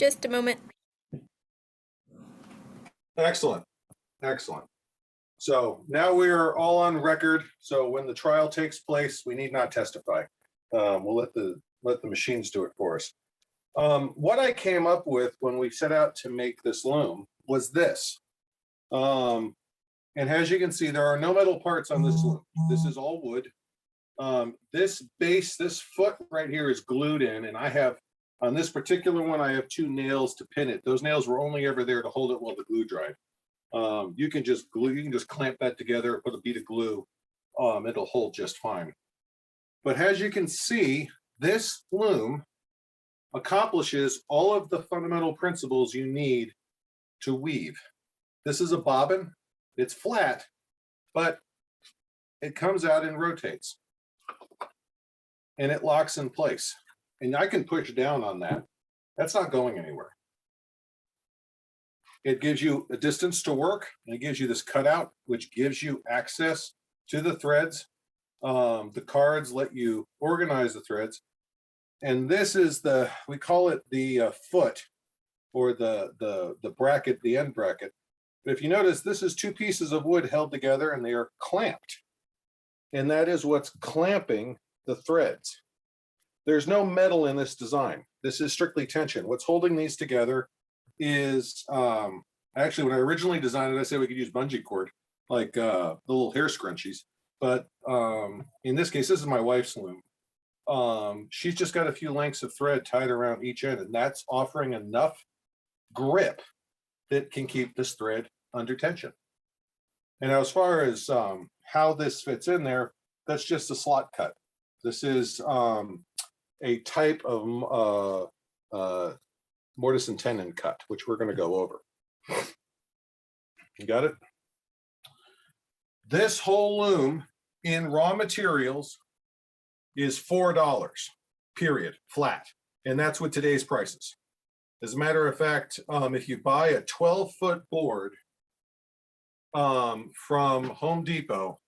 Just a moment. Excellent. Excellent. So now we are all on record. So when the trial takes place, we need not testify. We'll let the machines do it for us. What I came up with when we set out to make this loom was this. And as you can see, there are no metal parts on this loom. This is all wood. This base, this foot right here is glued in, and I have, on this particular one, I have 2 nails to pin it. Those nails were only ever there to hold it while the glue dried. You can just clamp that together, put a bead of glue, it'll hold just fine. But as you can see, this loom accomplishes all of the fundamental principles you need to weave. This is a bobbin, it's flat, but it comes out and rotates. And it locks in place. And I can push down on that. That's not going anywhere. It gives you a distance to work, and it gives you this cutout, which gives you access to the threads. The cards let you organize the threads. And this is we call it the foot, or the bracket, the end bracket. But if you notice, this is 2 pieces of wood held together, and they are clamped. And that is what's clamping the threads. There's no metal in this design. This is strictly tension. What's holding these together is, actually, when I originally designed it, I said we could use bungee cord, like the little hair scrunchies. But in this case, this is my wife's loom. She's just got a few lengths of thread tied around each end, and that's offering enough grip that can keep this thread under tension. And as far as how this fits in there, that's just a slot cut. This is a type of mortise and tenon cut, which we're going to go over. You got it? This whole loom in raw materials is $4, period, flat. And that's with today's prices. As a matter of fact, if you buy a 12-foot board from Home Depot,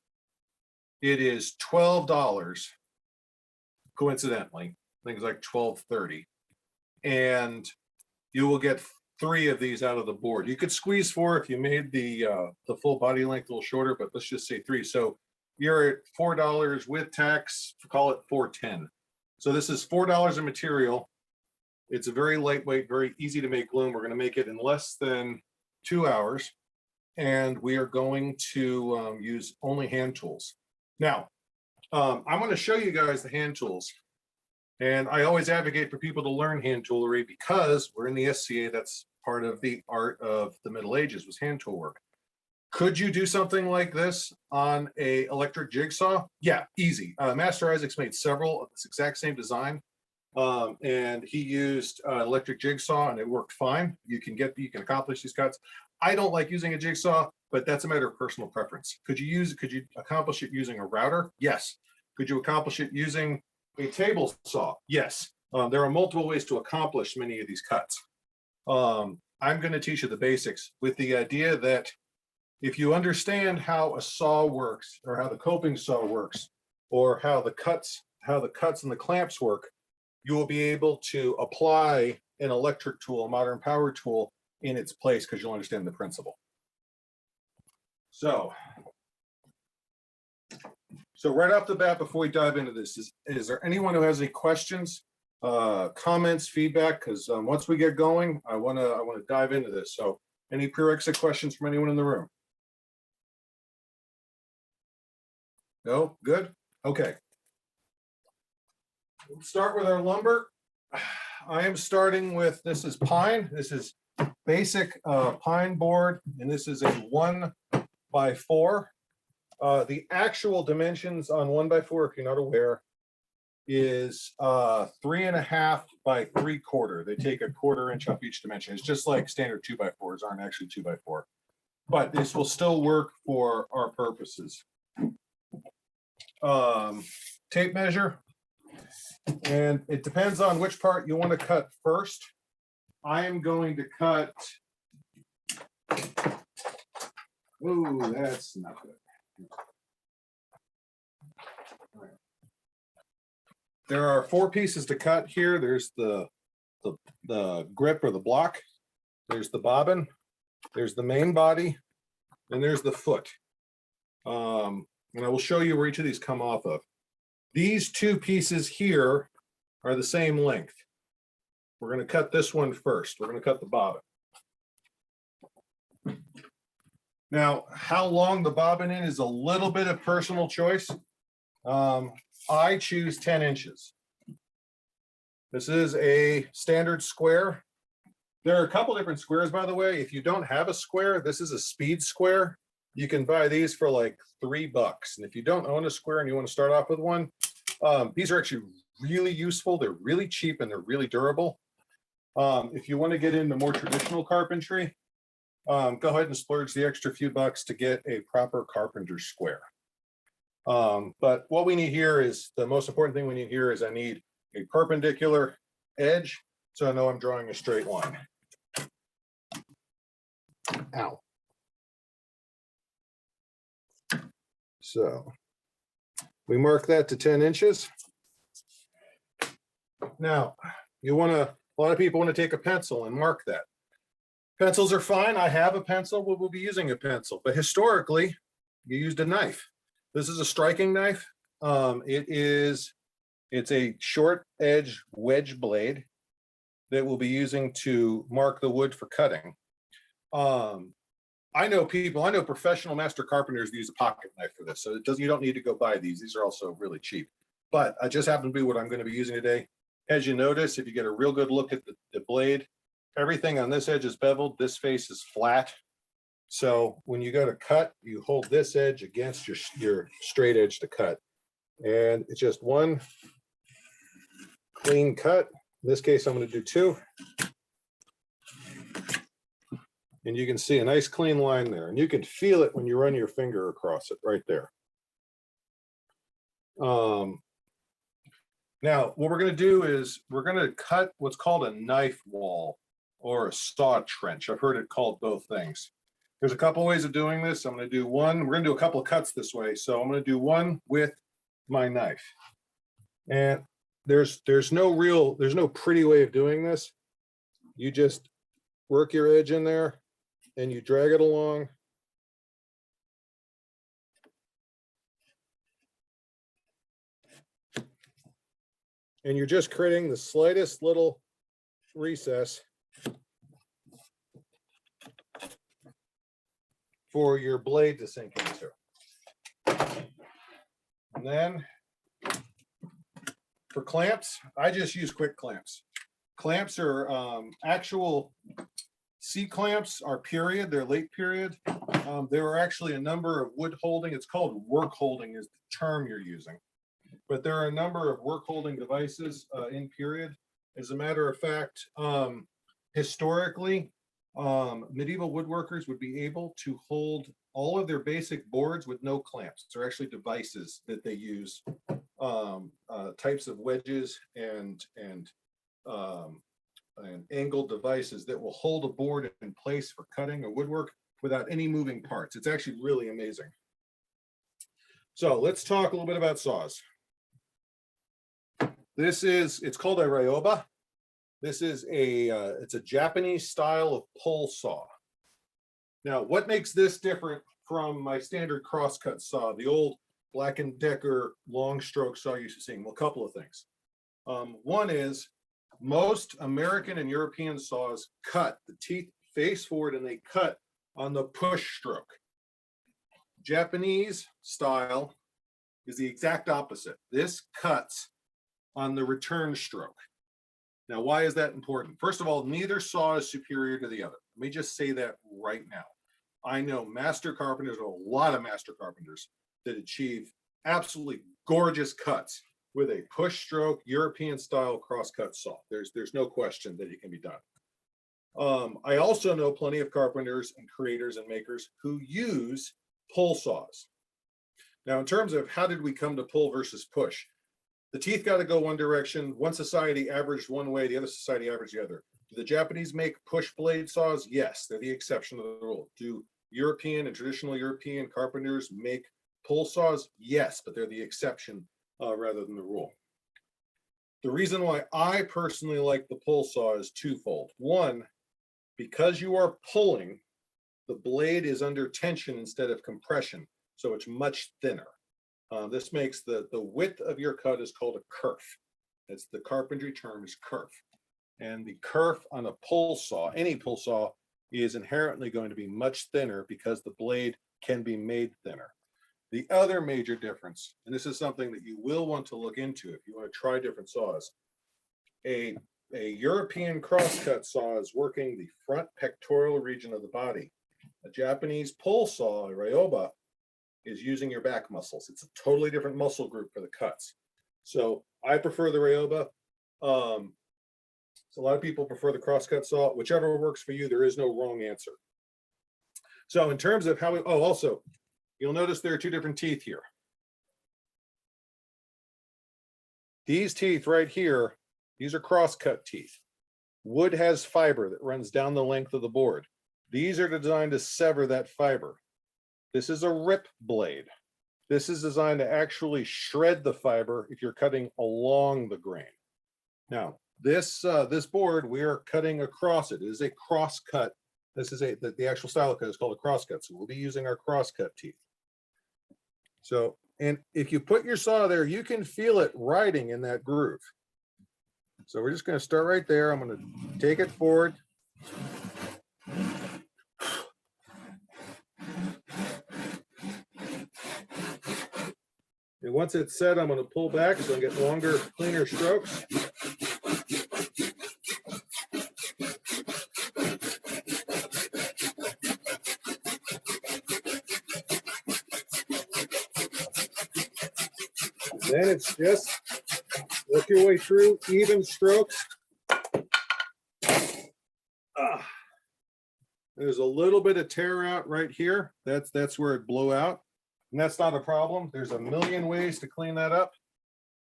it is $12, coincidentally. I think it's like $12.30. And you will get 3 of these out of the board. You could squeeze 4 if you made the full body length a little shorter, but let's just say 3. So you're at $4 with tax, call it $4.10. So this is $4 of material. It's a very lightweight, very easy to make loom. We're going to make it in less than 2 hours. And we are going to use only hand tools. Now, I'm going to show you guys the hand tools. And I always advocate for people to learn hand toolery because we're in the SCA. That's part of the art of the Middle Ages, was hand tool work. Could you do something like this on a electric jigsaw? Yeah, easy. Master Isaacs made several of this exact same design. And he used electric jigsaw, and it worked fine. You can accomplish these cuts. I don't like using a jigsaw, but that's a matter of personal preference. Could you accomplish it using a router? Yes. Could you accomplish it using a table saw? Yes. There are multiple ways to accomplish many of these cuts. I'm going to teach you the basics with the idea that if you understand how a saw works, or how the coping saw works, or how the cuts and the clamps work, you will be able to apply an electric tool, a modern power tool, in its place because you'll understand the principle. So right off the bat, before we dive into this, is there anyone who has any questions, comments, feedback? Because once we get going, I want to dive into this. So any prerequisite questions from anyone in the room? No? Good? Okay. We'll start with our lumber. I am starting with, this is pine. This is basic pine board, and this is a 1x4. The actual dimensions on 1x4, if you're not aware, is 3.5 by 3/4. They take a 1/4 inch off each dimension. It's just like standard 2x4s aren't actually 2x4, but this will still work for our purposes. Tape measure, and it depends on which part you want to cut first. I am going to cut, oh, that's not good. There are 4 pieces to cut here. There's the the grip or the block. There's the bobbin. There's the main body, and there's the foot. And I will show you where each of these come off of. These two pieces here are the same length. We're going to cut this one first. We're going to cut the bobbin. Now, how long the bobbin is a little bit of personal choice. I choose 10 inches. This is a standard square. There are a couple different squares, by the way. If you don't have a square, this is a speed square. You can buy these for like $3. And if you don't own a square and you want to start off with one, these are actually really useful. They're really cheap and they're really durable. If you want to get into more traditional carpentry, go ahead and splurge the extra few bucks to get a proper carpenter square. But what we need here is, the most important thing we need here is I need a perpendicular edge, so I know I'm drawing a straight line. Ow. So we mark that to 10 inches. Now, a lot of people want to take a pencil and mark that. Pencils are fine. I have a pencil. We'll be using a pencil, but historically, you used a knife. This is a striking knife. It's a short edge wedge blade that we'll be using to mark the wood for cutting. I know professional master carpenters use a pocket knife for this, so you don't need to go buy these. These are also really cheap, but I just happen to be what I'm going to be using today. As you notice, if you get a real good look at the blade, everything on this edge is beveled. This face is flat. So when you go to cut, you hold this edge against your straight edge to cut. And it's just one clean cut. In this case, I'm going to do two. And you can see a nice clean line there. And you can feel it when you run your finger across it right there. Now, what we're going to do is we're going to cut what's called a knife wall or a saw trench. I've heard it called both things. There's a couple ways of doing this. I'm going to do one. We're going to do a couple of cuts this way. So I'm going to do one with my knife. And there's no pretty way of doing this. You just work your edge in there and you drag it along. And you're just creating the slightest little recess for your blade to sink into. And then for clamps, I just use quick clamps. Clamps are actual C clamps are period, they're late period. There are actually a number of wood holding, it's called work holding is the term you're using. But there are a number of work holding devices in period. As a matter of fact, historically, medieval woodworkers would be able to hold all of their basic boards with no clamps. They're actually devices that they use, types of wedges and angled devices that will hold a board in place for cutting or woodwork without any moving parts. It's actually really amazing. So let's talk a little bit about saws. It's called a ryoba. This is it's a Japanese style of pole saw. Now, what makes this different from my standard crosscut saw, the old Black & Decker long stroke saw you're used to seeing? Well, a couple of things. One is most American and European saws cut the teeth face forward and they cut on the push stroke. Japanese style is the exact opposite. This cuts on the return stroke. Now, why is that important? First of all, neither saw is superior to the other. Let me just say that right now. I know master carpenters, a lot of master carpenters that achieve absolutely gorgeous cuts with a push stroke European style crosscut saw. There's no question that it can be done. I also know plenty of carpenters and creators and makers who use pull saws. Now, in terms of how did we come to pull versus push, the teeth got to go one direction. One society averaged one way, the other society averaged the other. Do the Japanese make push blade saws? Yes, they're the exception to the rule. Do European and traditional European carpenters make pull saws? Yes, but they're the exception rather than the rule. The reason why I personally like the pull saw is twofold. One, because you are pulling, the blade is under tension instead of compression, so it's much thinner. This makes the width of your cut is called a kerf. It's the carpentry term is kerf. And the kerf on a pull saw, any pull saw, is inherently going to be much thinner because the blade can be made thinner. The other major difference, and this is something that you will want to look into if you want to try different saws, a European crosscut saw is working the front pectoral region of the body. A Japanese pull saw, a Ryoba, is using your back muscles. It's a totally different muscle group for the cuts. So I prefer the Ryoba. So a lot of people prefer the crosscut saw. Whichever works for you, there is no wrong answer. So in terms of how we, oh, also, you'll notice there are two different teeth here. These teeth right here, these are crosscut teeth. Wood has fiber that runs down the length of the board. These are designed to sever that fiber. This is a rip blade. This is designed to actually shred the fiber if you're cutting along the grain. Now, this board, we are cutting across it. It is a crosscut. This is the actual style cut is called a crosscut. So we'll be using our crosscut teeth. So, and if you put your saw there, you can feel it riding in that groove. So we're just going to start right there. I'm going to take it forward. And once it's set, I'm going to pull back so I get longer, cleaner strokes. Then it's just work your way through even strokes. There's a little bit of tear out right here. That's where it blew out. And that's not a problem. There's a million ways to clean that up.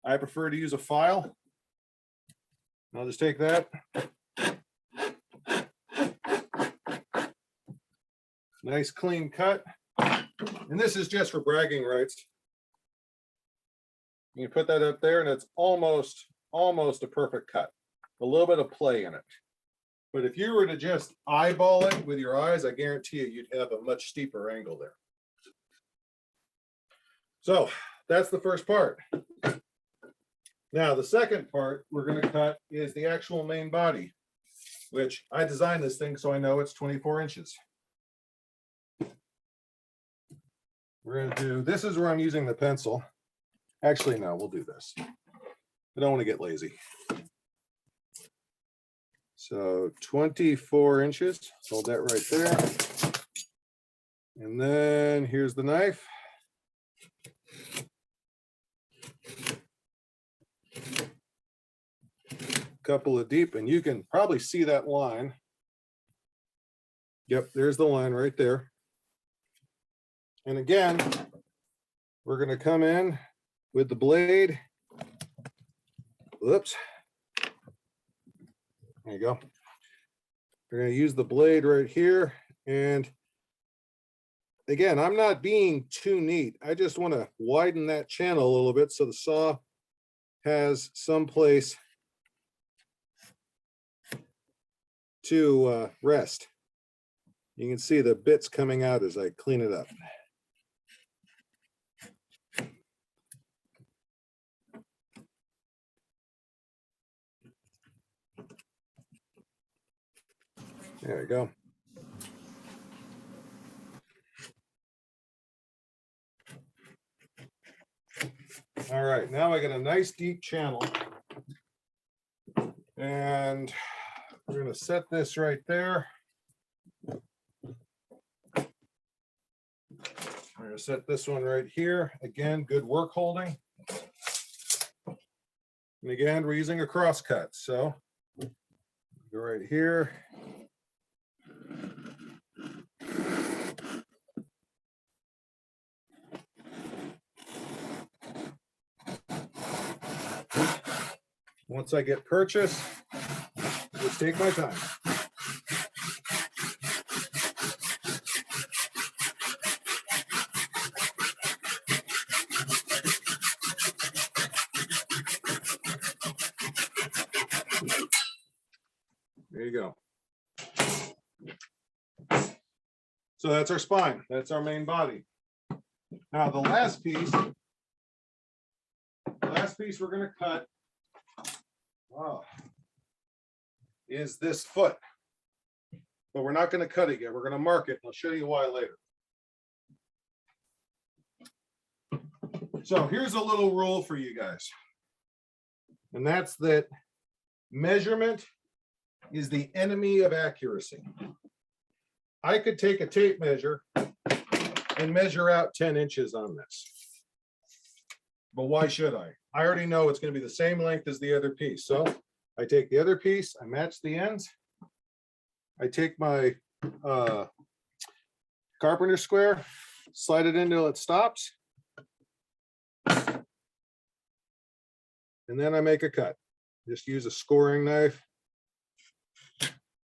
I prefer to use a file. I'll just take that. Nice clean cut. And this is just for bragging rights. You put that up there and it's almost a perfect cut. A little bit of play in it. But if you were to just eyeball it with your eyes, I guarantee you, you'd have a much steeper angle there. So that's the first part. Now, the second part we're going to cut is the actual main body, which I designed this thing so I know it's 24 inches. We're going to do, this is where I'm using the pencil. Actually, no, we'll do this. I don't want to get lazy. So 24 inches, hold that right there. And then here's the knife. Couple of deep, and you can probably see that line. Yep, there's the line right there. And again, we're going to come in with the blade. Whoops. There you go. We're going to use the blade right here. And again, I'm not being too neat. I just want to widen that channel a little bit so the saw has some place to rest. You can see the bits coming out as I clean it up. There we go. All right, now I got a nice deep channel. And we're going to set this right there. We're going to set this one right here. Again, good work holding. And again, we're using a cross cut. So go right here. Once I get purchase, just take my time. So that's our spine. That's our main body. Now the last piece we're going to cut is this foot. But we're not going to cut it yet. We're going to mark it. I'll show you why later. So here's a little rule for you guys. And that's that measurement is the enemy of accuracy. I could take a tape measure and measure out 10 inches on this. But why should I? I already know it's going to be the same length as the other piece. So I take the other piece, I match the ends. I take my carpenter square, slide it in until it stops. And then I make a cut. Just use a scoring knife,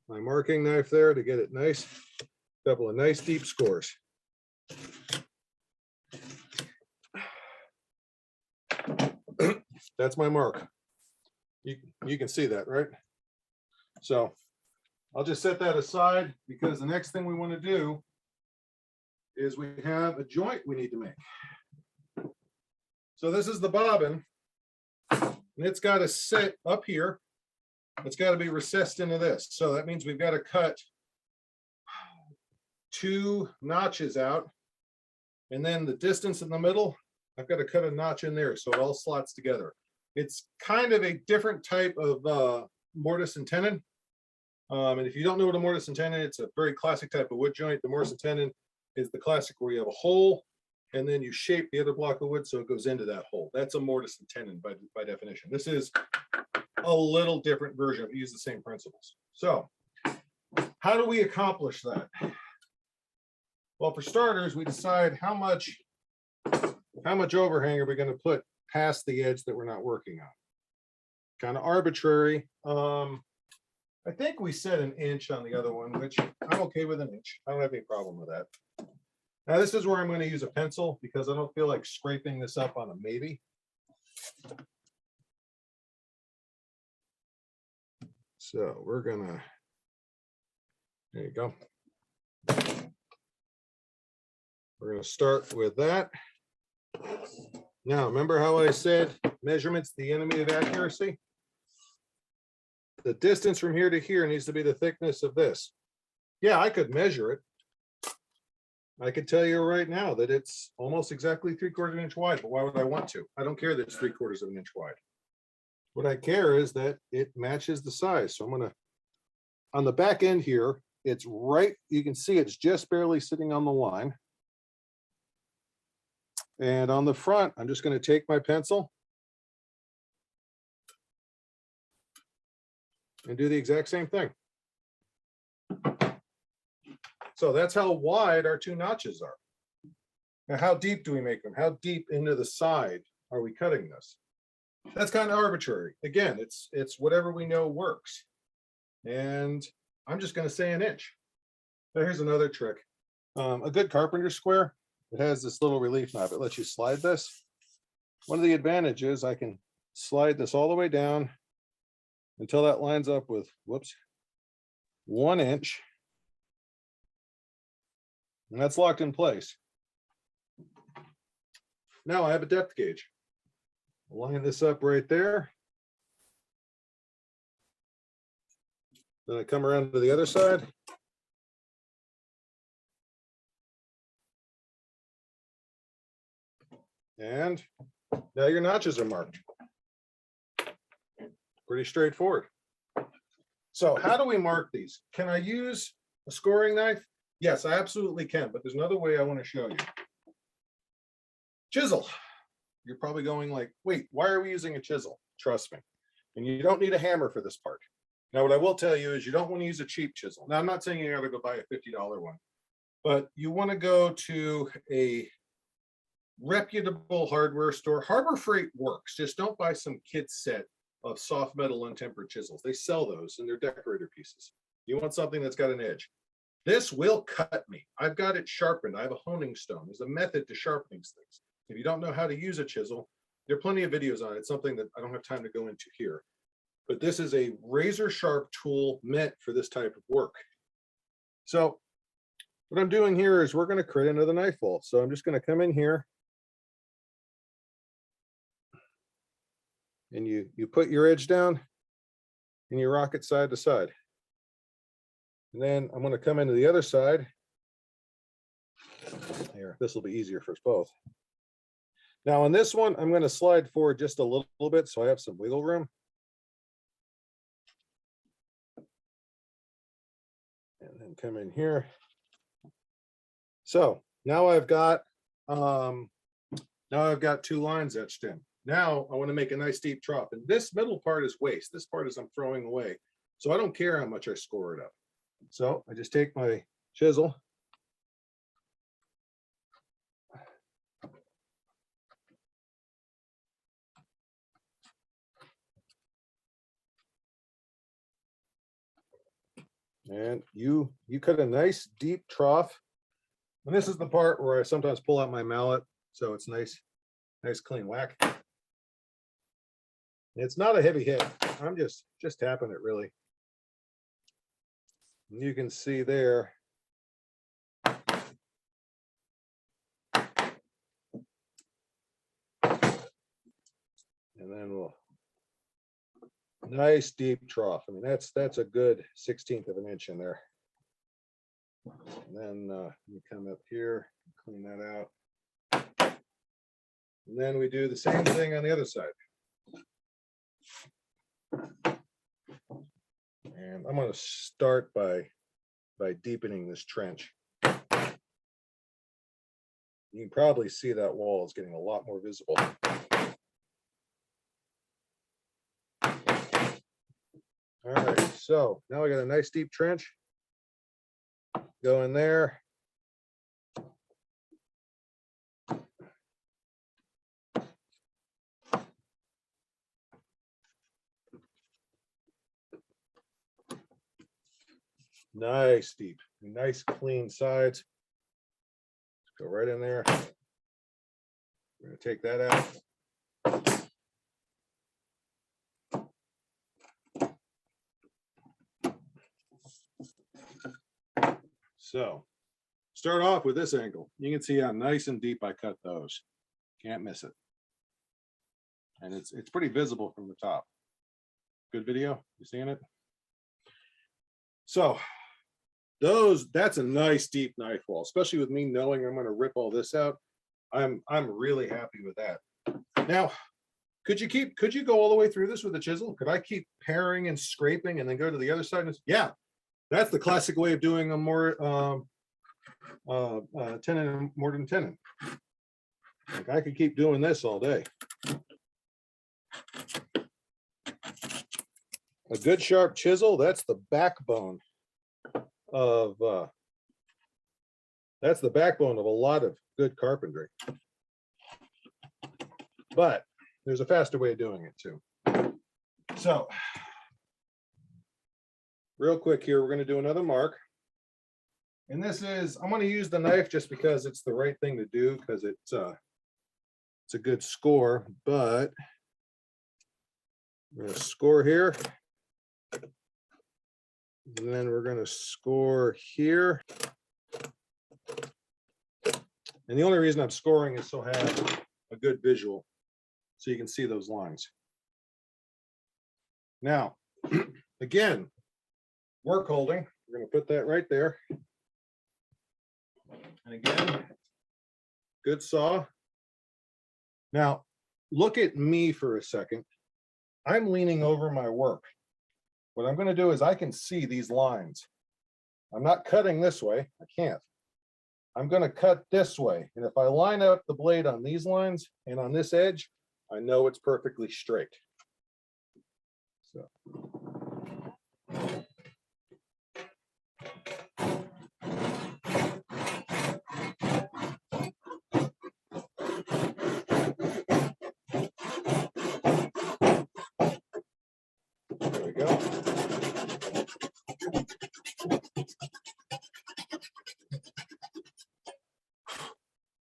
my marking knife there to get it nice. A couple of nice deep scores. That's my mark. You can see that, right? So I'll just set that aside because the next thing we want to do is we have a joint we need to make. So this is the bobbin, and it's got to sit up here. It's got to be recessed into this. So that means we've got to cut 2 notches out, and then the distance in the middle, I've got to cut a notch in there so it all slots together. It's kind of a different type of mortise and tenon. And if you don't know what a mortise and tenon, it's a very classic type of wood joint. The mortise and tenon is the classic where you have a hole and then you shape the other block of wood so it goes into that hole. That's a mortise and tenon by definition. This is a little different version. We use the same principles. So how do we accomplish that? Well, for starters, we decide how much overhang are we going to put past the edge that we're not working on. Kind of arbitrary. I think we said 1 inch on the other one, which I'm okay with 1 inch. I don't have any problem with that. Now this is where I'm going to use a pencil because I don't feel like scraping this up on a maybe. So we're gonna, there you go. We're gonna start with that. Now, remember how I said measurement's the enemy of accuracy? The distance from here to here needs to be the thickness of this. Yeah, I could measure it. I could tell you right now that it's almost exactly 3/4 inch wide, but why would I want to? I don't care that it's 3/4 inch wide. What I care is that it matches the size. So I'm gonna, on the back end here, it's right, you can see it's just barely sitting on the line. And on the front, I'm just going to take my pencil and do the exact same thing. So that's how wide our 2 notches are. Now, how deep do we make them? How deep into the side are we cutting this? That's kind of arbitrary. Again, it's whatever we know works. And I'm just going to say 1 inch. Now, here's another trick. A good carpenter square, it has this little relief knob. It lets you slide this. One of the advantages, I can slide this all the way down until that lines up with, whoops, 1 inch. And that's locked in place. Now I have a depth gauge. I'll line this up right there. Then I come around to the other side. And now your notches are marked. Pretty straightforward. So how do we mark these? Can I use a scoring knife? Yes, I absolutely can, but there's another way I want to show you. Chisel. You're probably going like, wait, why are we using a chisel? Trust me. And you don't need a hammer for this part. Now, what I will tell you is you don't want to use a cheap chisel. Now, I'm not saying you got to go buy a $50 one, but you want to go to a reputable hardware store. Harbor Freight works. Just don't buy some kit set of soft metal untempered chisels. They sell those and they're decorator pieces. You want something that's got an edge. This will cut me. I've got it sharpened. I have a honing stone. There's a method to sharpening things. If you don't know how to use a chisel, there are plenty of videos on it. It's something that I don't have time to go into here. But this is a razor sharp tool meant for this type of work. So what I'm doing here is we're going to create another knife wall. So I'm just going to come in here and you put your edge down and you rock it side to side. And then I'm going to come into the other side. Here, this will be easier for us both. Now on this one, I'm going to slide forward just a little bit so I have some wiggle room. And then come in here. So now I've got 2 lines etched in. Now I want to make a nice deep trough. And this middle part is waste. This part is I'm throwing away. So I don't care how much I score it up. So I just take my chisel. And you cut a nice deep trough. And this is the part where I sometimes pull out my mallet. So it's nice clean whack. It's not a heavy hit. I'm just tapping it really. And you can see there. And then we'll nice deep trough. I mean, that's a good 1/16 of an inch in there. And then you come up here, clean that out. And then we do the same thing on the other side. And I'm going to start by deepening this trench. You can probably see that wall is getting a lot more visible. All right, so now I got a nice deep trench. Go in there. Nice deep, nice clean sides. Go right in there. We're going to take that out. So start off with this angle. You can see how nice and deep I cut those. Can't miss it. And it's pretty visible from the top. Good video. You seeing it? So that's a nice deep knife wall, especially with me knowing I'm going to rip all this out. I'm really happy with that. Now, could you go all the way through this with a chisel? Could I keep paring and scraping and then go to the other side? Yeah, that's the classic way of doing a more tenon, mortise and tenon. Like I could keep doing this all day. A good sharp chisel, that's the backbone of a lot of good carpentry. But there's a faster way of doing it too. So real quick here, we're going to do another mark. And this is, I'm going to use the knife just because it's the right thing to do, because it's a good score, but we're going to score here. And then we're going to score here. And the only reason I'm scoring is so I have a good visual, so you can see those lines. Now, again, work holding, we're going to put that right there. And again, good saw. Now, look at me for a second. I'm leaning over my work. What I'm going to do is I can see these lines. I'm not cutting this way. I can't. I'm going to cut this way. And if I line up the blade on these lines and on this edge, I know it's perfectly straight. So. There we go.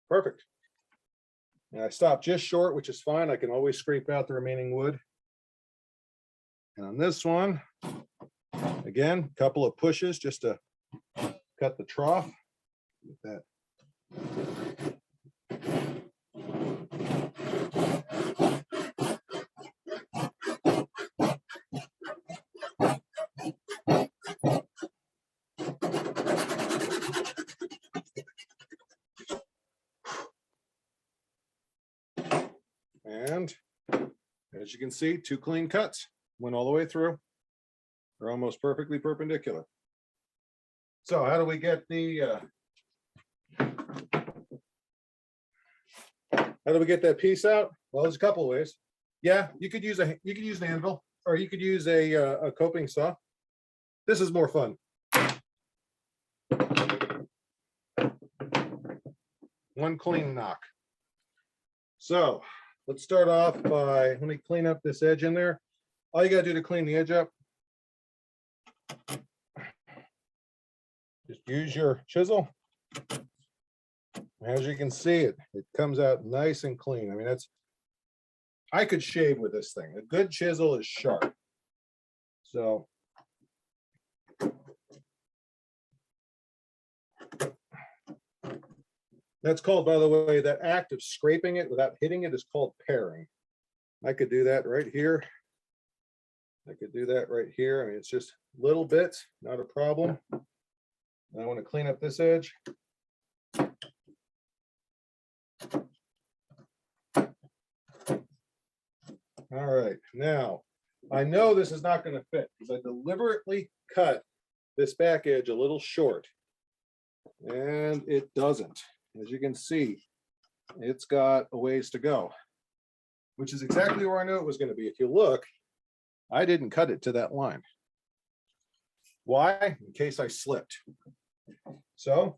Perfect. And I stopped just short, which is fine. I can always scrape out the remaining wood. And on this one, again, a couple of pushes just to cut the trough. Get that. And as you can see, 2 clean cuts went all the way through. They're almost perfectly perpendicular. So how do we get the how do we get that piece out? Well, there's a couple of ways. Yeah, you could use an anvil, or you could use a coping saw. This is more fun. One clean knock. So let's start off by, let me clean up this edge in there. All you gotta do to clean the edge up, just use your chisel. As you can see, it comes out nice and clean. I mean, I could shave with this thing. A good chisel is sharp. So that's called, by the way, that act of scraping it without hitting it is called paring. I could do that right here. I could do that right here. I mean, it's just little bits, not a problem. And I want to clean up this edge. All right, now I know this is not going to fit because I deliberately cut this back edge a little short, and it doesn't. As you can see, it's got a ways to go, which is exactly where I knew it was going to be. If you look, I didn't cut it to that line. Why? In case I slipped. So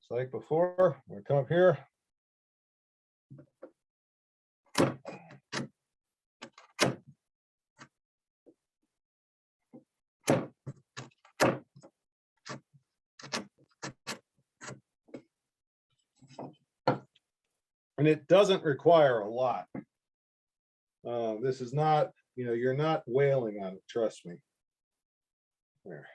it's like before, I'm going to come up here. And it doesn't require a lot. This is not, you're not wailing on it, trust me. There.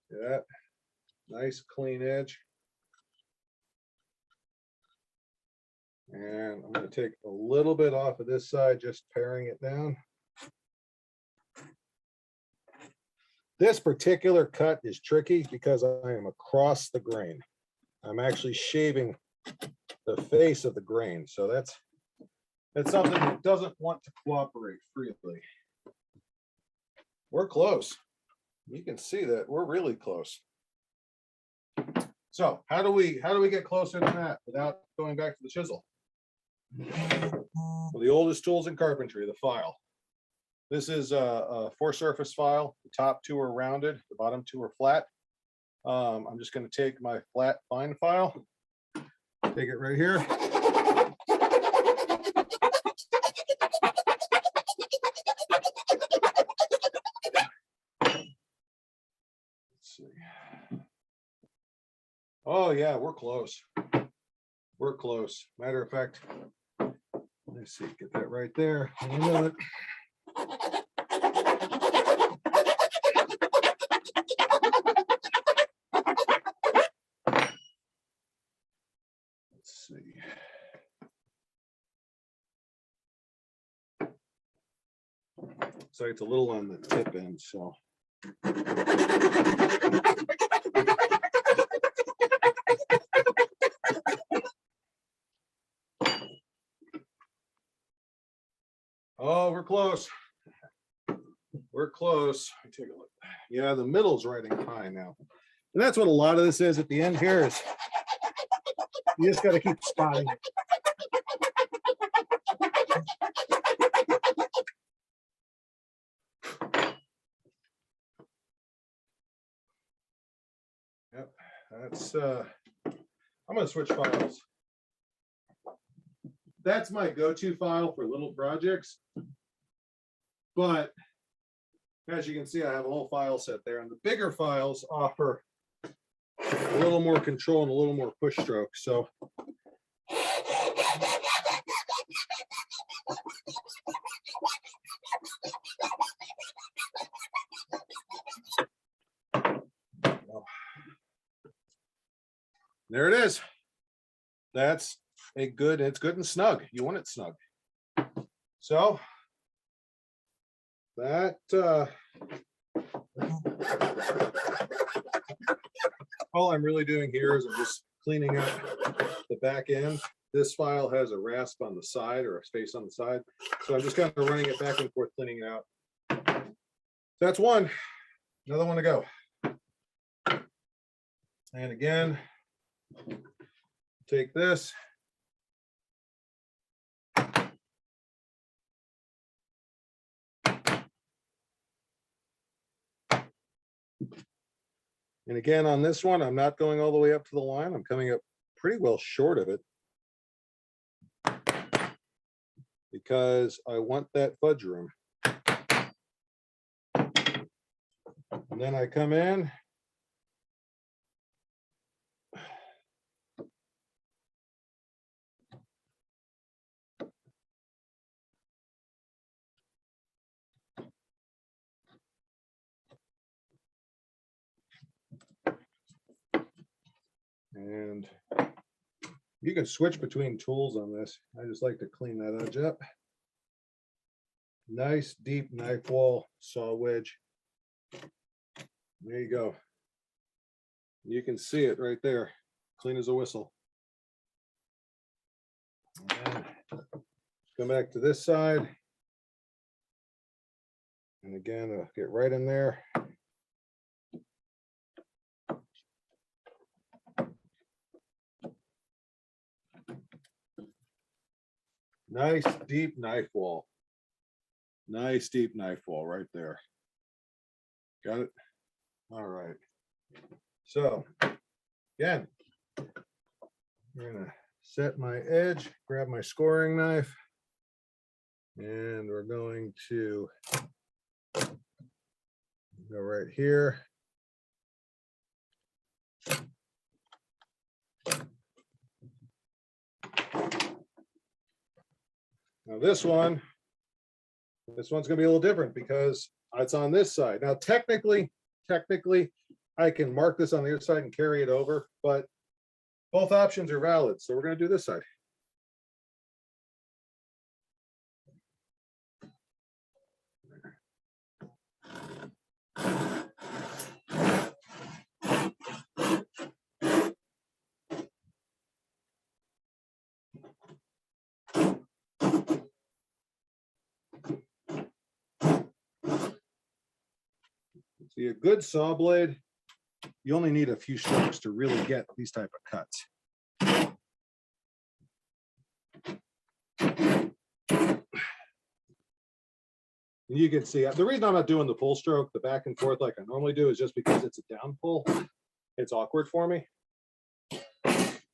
See that? Nice clean edge. And I'm going to take a little bit off of this side, just paring it down. This particular cut is tricky because I am across the grain. I'm actually shaving the face of the grain. So that's something that doesn't want to cooperate freely. We're close. You can see that we're really close. So how do we get closer than that without going back to the chisel? Well, the oldest tools in carpentry, the file. This is a 4-surface file. The top 2 are rounded, the bottom 2 are flat. I'm just going to take my flat fine file, take it right here. Let's see. Oh yeah, we're close. We're close. Matter of fact, let's see, get that right there. You know it. Let's see. So it's a little on the tip end, so. Oh, we're close. We're close. Let me take a look. Yeah, the middle's riding high now. And that's what a lot of this is at the end here is you just got to keep spotting it. Yep, that's I'm gonna switch files. That's my go-to file for little projects. But as you can see, I have a whole file set there, and the bigger files offer a little more control and a little more push stroke. So There it is. That's it's good and snug. You want it snug. So that all I'm really doing here is I'm just cleaning up the back end. This file has a rasp on the side or a space on the side. So I'm just kind of running it back and forth, cleaning it out. That's one. Another one to go. And again, take this. And again, on this one, I'm not going all the way up to the line. I'm coming up pretty well short of it because I want that fudge room. And then I come in. And you can switch between tools on this. I just like to clean that edge up. Nice deep knife wall saw wedge. There you go. You can see it right there, clean as a whistle. And come back to this side. And again, I'll get right in there. Nice deep knife wall. Nice deep knife wall right there. Got it? All right. So again, I'm gonna set my edge, grab my scoring knife, and we're going to go right here. Now this one's gonna be a little different because it's on this side. Now technically, I can mark this on the other side and carry it over, but both options are valid. So we're gonna do this side. See, a good saw blade, you only need a few strokes to really get these type of cuts. And you can see, the reason I'm not doing the pull stroke, the back and forth like I normally do, is just because it's a down pull. It's awkward for me.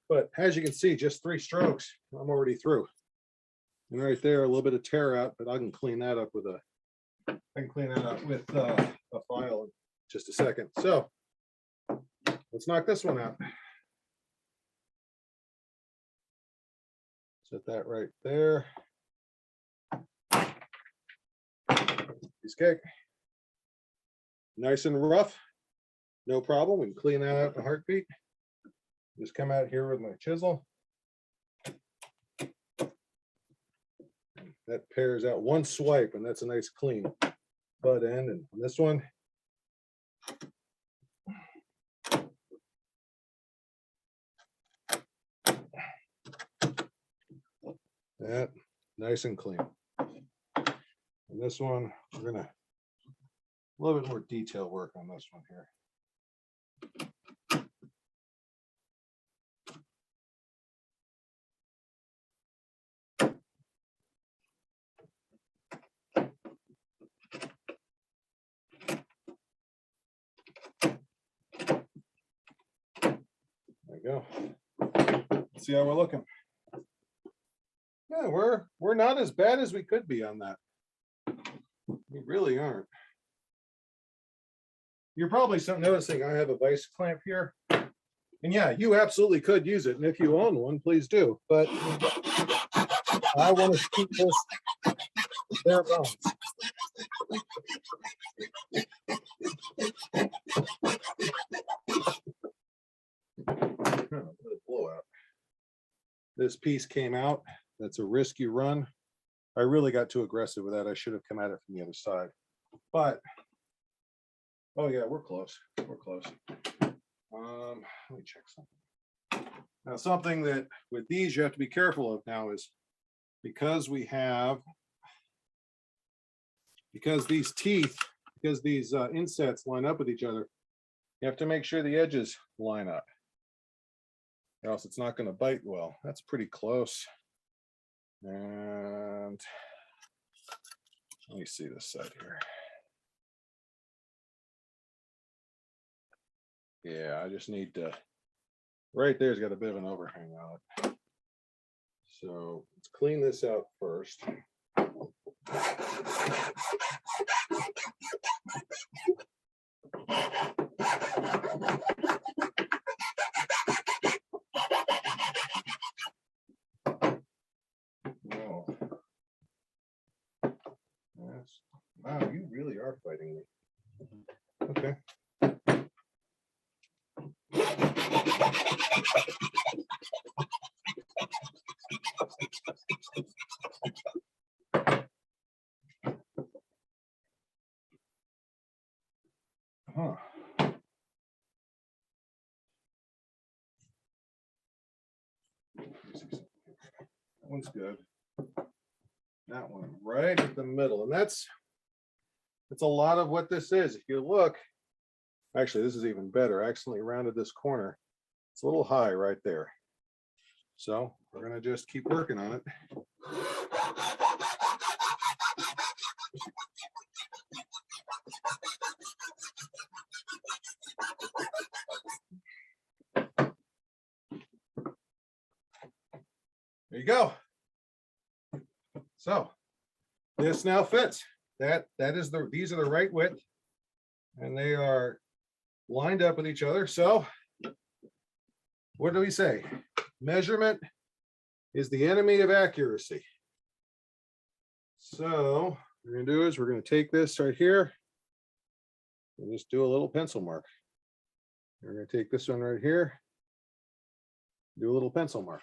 But as you can see, just 3 strokes, I'm already through. And right there, a little bit of tear out, but I can clean that up with a file in just a second. So let's knock this one out. Set that right there. Piece of cake. Nice and rough, no problem. We can clean that out in a heartbeat. Just come out here with my chisel. That pairs out one swipe, and that's a nice clean butt end. And on this one, that nice and clean. And this one, we're gonna a little bit more detail work on this one here. There you go. Let's see how we're looking. Yeah, we're not as bad as we could be on that. We really aren't. You're probably noticing I have a vice clamp here. And yeah, you absolutely could use it. And if you own one, please do. But I want to keep this bare bones. Put a this piece came out. That's a risky run. I really got too aggressive with that. I should have come at it from the other side. But, oh yeah, we're close. We're close. Let me check something. Now, something that with these you have to be careful of now is because these teeth, because these insets line up with each other, you have to make sure the edges line up, or else it's not going to bite well. That's pretty close. And let me see this side here. Yeah, I just need to, right there's got a bit of an overhang on it. So let's clean this out first. No. Yes. Wow, you really are fighting me. Okay. Huh. That one's good. That one right at the middle. And that's a lot of what this is. If you look, actually, this is even better. I accidentally rounded this corner. It's a little high right there. So we're going to just keep working on it. There you go. So this now fits. These are the right width, and they are lined up with each other. So what do we say? Measurement is the enemy of accuracy. So what we're going to do is we're going to take this right here and just do a little pencil mark. We're going to take this one right here, do a little pencil mark.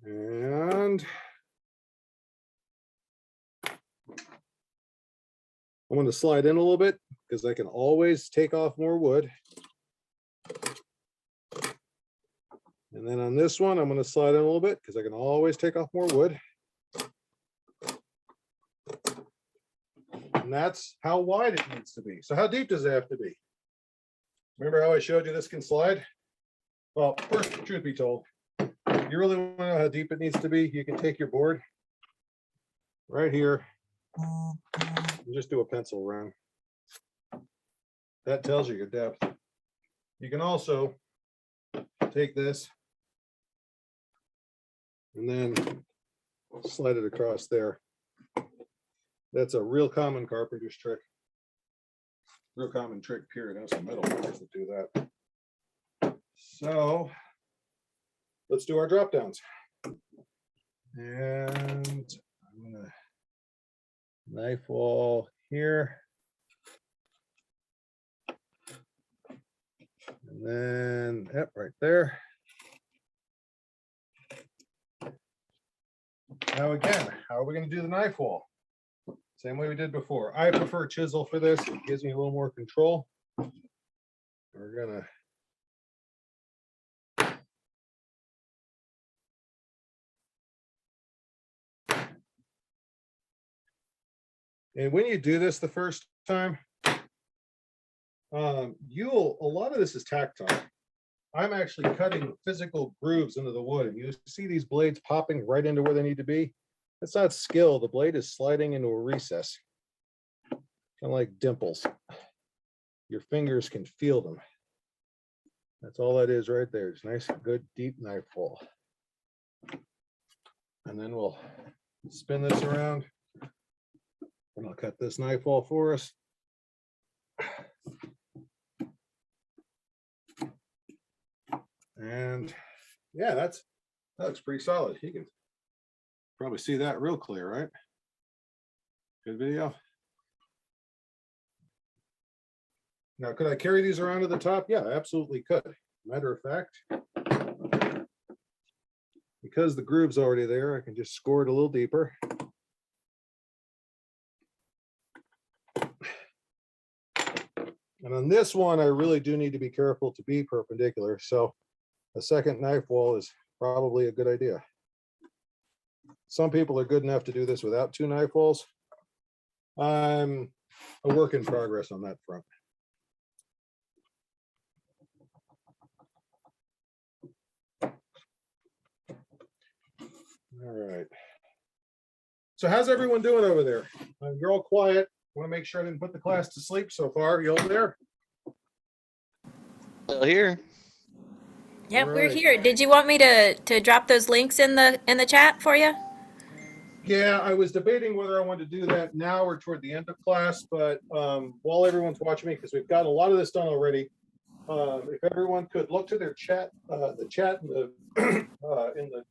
And I'm going to slide in a little bit because I can always take off more wood. And then on this one, I'm going to slide in a little bit because I can always take off more wood. And that's how wide it needs to be. So how deep does it have to be? Remember how I showed you this can slide? Well, first, truth be told, you really want to know how deep it needs to be, you can take your board right here and just do a pencil run. That tells you your depth. You can also take this and then slide it across there. That's a real common carpenter's trick. Real common trick, period. There's some metal parts that do that. So let's do our drop downs. And I'm gonna knife wall here. And then, yep, right there. Now again, how are we going to do the knife wall? Same way we did before. I prefer chisel for this. It gives me a little more control. We're gonna and when you do this the first time, a lot of this is tactile. I'm actually cutting physical grooves into the wood, and you see these blades popping right into where they need to be. That's not skill. The blade is sliding into a recess, kind of like dimples. Your fingers can feel them. That's all that is right there. It's nice, good, deep knife wall. And then we'll spin this around, and I'll cut this knife wall for us. And yeah, that looks pretty solid. You can probably see that real clear, right? Good video. Now, could I carry these around to the top? Yeah, I absolutely could. Matter of fact, because the groove's already there, I can just score it a little deeper. And on this one, I really do need to be careful to be perpendicular. So a second knife wall is probably a good idea. Some people are good enough to do this without two knife walls. I'm a work in progress on that front. All right. So how's everyone doing over there? You're all quiet. Want to make sure I didn't put the class to sleep so far. You all there? Still here. Yep, we're Right. here. Did you want me to drop those links in the chat for you? Yeah, I was debating whether I wanted to do that now or toward the end of class, but while everyone's watching me, because we've got a lot of this done already, if everyone could look to their chat, the chat in the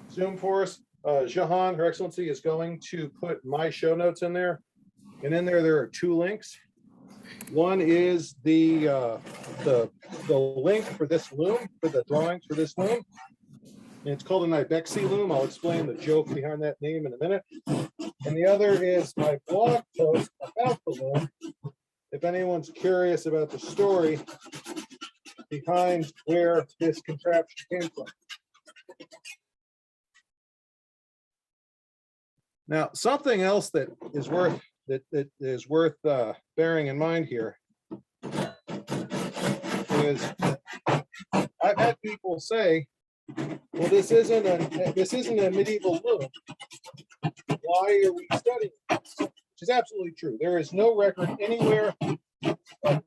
Zoom for us. Jahan, Her Excellency, is going to put my show notes in there, and in there are two links. One is the link for this loom, for the drawings for this loom. And it's called an IBIXII loom. I'll explain the joke behind that name in a minute. And the other is my blog post about the loom. If anyone's curious about the story behind where this contraption came from. Now, something else that is worth bearing in mind here is I've had people say, well, this isn't a medieval loom. Why are we studying this? Which is absolutely true. There is no record anywhere of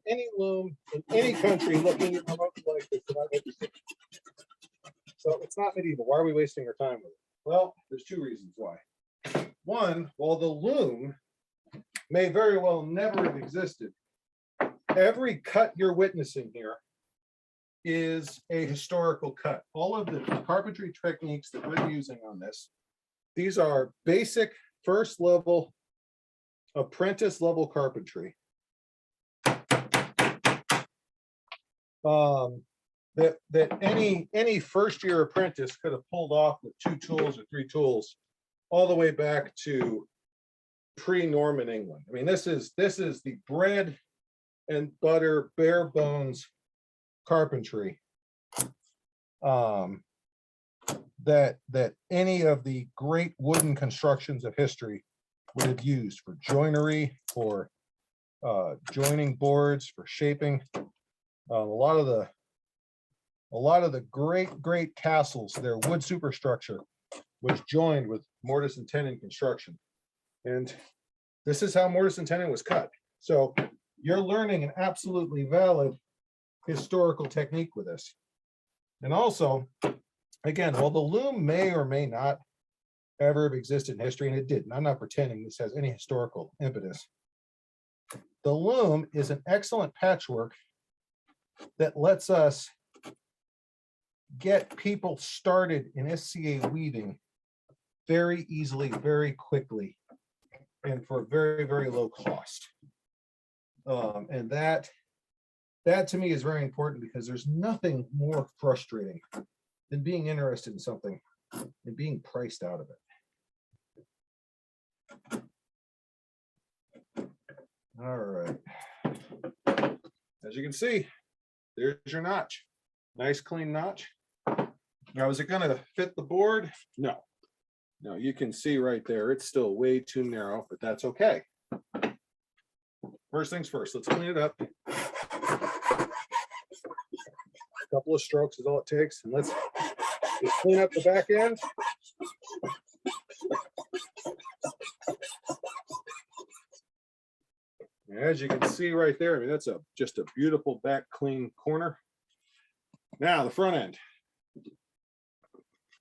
any loom in any country looking remotely like this that I've ever seen. So it's not medieval. Why are we wasting our time with it? Well, there's two reasons why. One, while the loom may very well never have existed, every cut you're witnessing here is a historical cut. All of the carpentry techniques that we're using on this, these are basic first level, apprentice level carpentry. That any first year apprentice could have pulled off with 2 tools or 3 tools all the way back to pre-Norman England. I mean, this is the bread and butter, bare bones carpentry that any of the great wooden constructions of history would have used for joinery, for joining boards, for shaping. A lot of the great castles, their wood superstructure was joined with mortise and tenon construction. And this is how mortise and tenon was cut. So you're learning an absolutely valid historical technique with this. And also, again, while the loom may or may not ever have existed in history, and it didn't, I'm not pretending this has any historical impetus. The loom is an excellent patchwork that lets us get people started in SCA weaving very easily, very quickly, and for very, very low cost. And that to me is very important, because there's nothing more frustrating than being interested in something and being priced out of it. All right. As you can see, there's your notch. Nice clean notch. Now, is it going to fit the board? No. No, you can see right there, it's still way too narrow, but that's okay. First things first, let's clean it up. A couple of strokes is all it takes. And let's just clean up the back end. As you can see right there, I mean, that's just a beautiful back clean corner. Now the front end.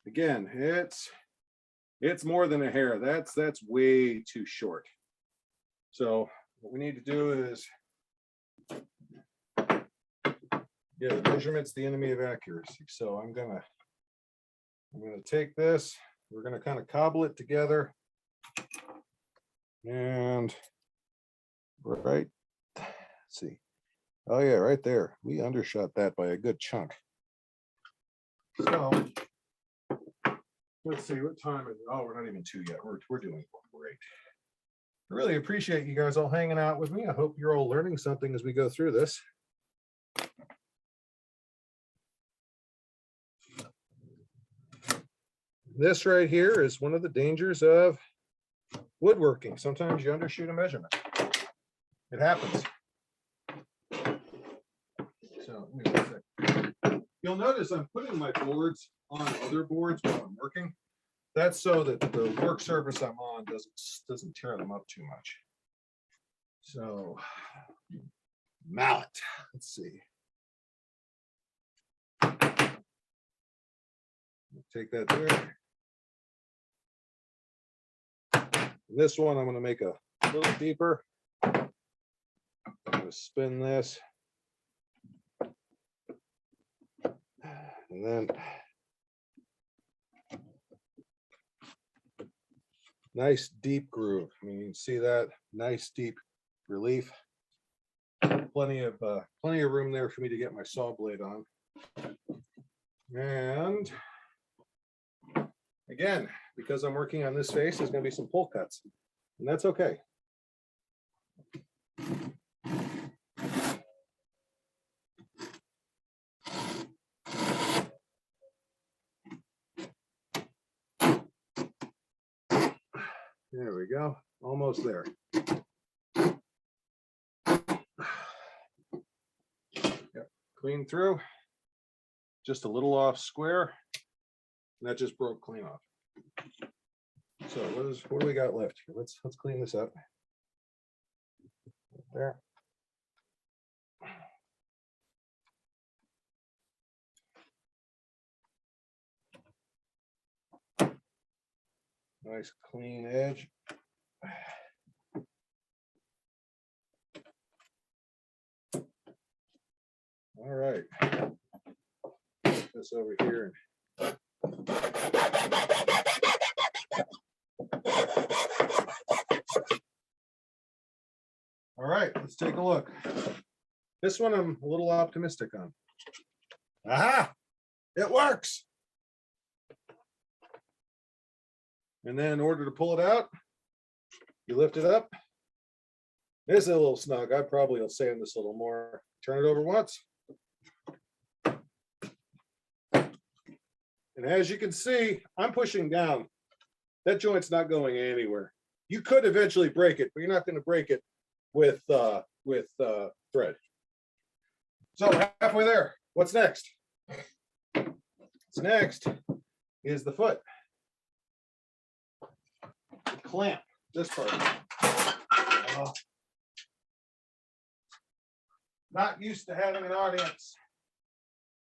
Again, it's more than a hair. That's way too short. So what we need to do is, yeah, measurement's the enemy of accuracy. So I'm gonna take this. We're gonna kind of cobble it together, and right. Let's see. Oh yeah, right there. We undershot that by a good chunk. So let's see, what time is it? Oh, we're not even 2 yet. We're doing great. I really appreciate you guys all hanging out with me. I hope you're all learning something as we go through this. This right here is one of the dangers of woodworking. Sometimes you undershoot a measurement. It happens. So give me 1 second. You'll notice I'm putting my boards on other boards while I'm working. That's so that the work surface I'm on doesn't tear them up too much. So mallet, let's see. Take that there. This one I'm going to make a little deeper. I'm going to spin this. And then nice deep groove. I mean, you can see that nice deep relief. Plenty of room there for me to get my saw blade on. And again, because I'm working on this face, there's going to be some pull cuts, and that's okay. There we go. Almost there. Yep. Clean through. Just a little off square. And that just broke clean off. So what do we got left here? Let's clean this up. There. Nice clean edge. All right. Put this over here. All right, let's take a look. This one I'm a little optimistic on. Aha! It works. And then in order to pull it out, you lift it up. It's a little snug. I probably will sand this a little more. Turn it over once. And as you can see, I'm pushing down. That joint's not going anywhere. You could eventually break it, but you're not going to break it with thread. So we're halfway there. What's next? What's next is the foot. Clamp this part. Not used to having an audience.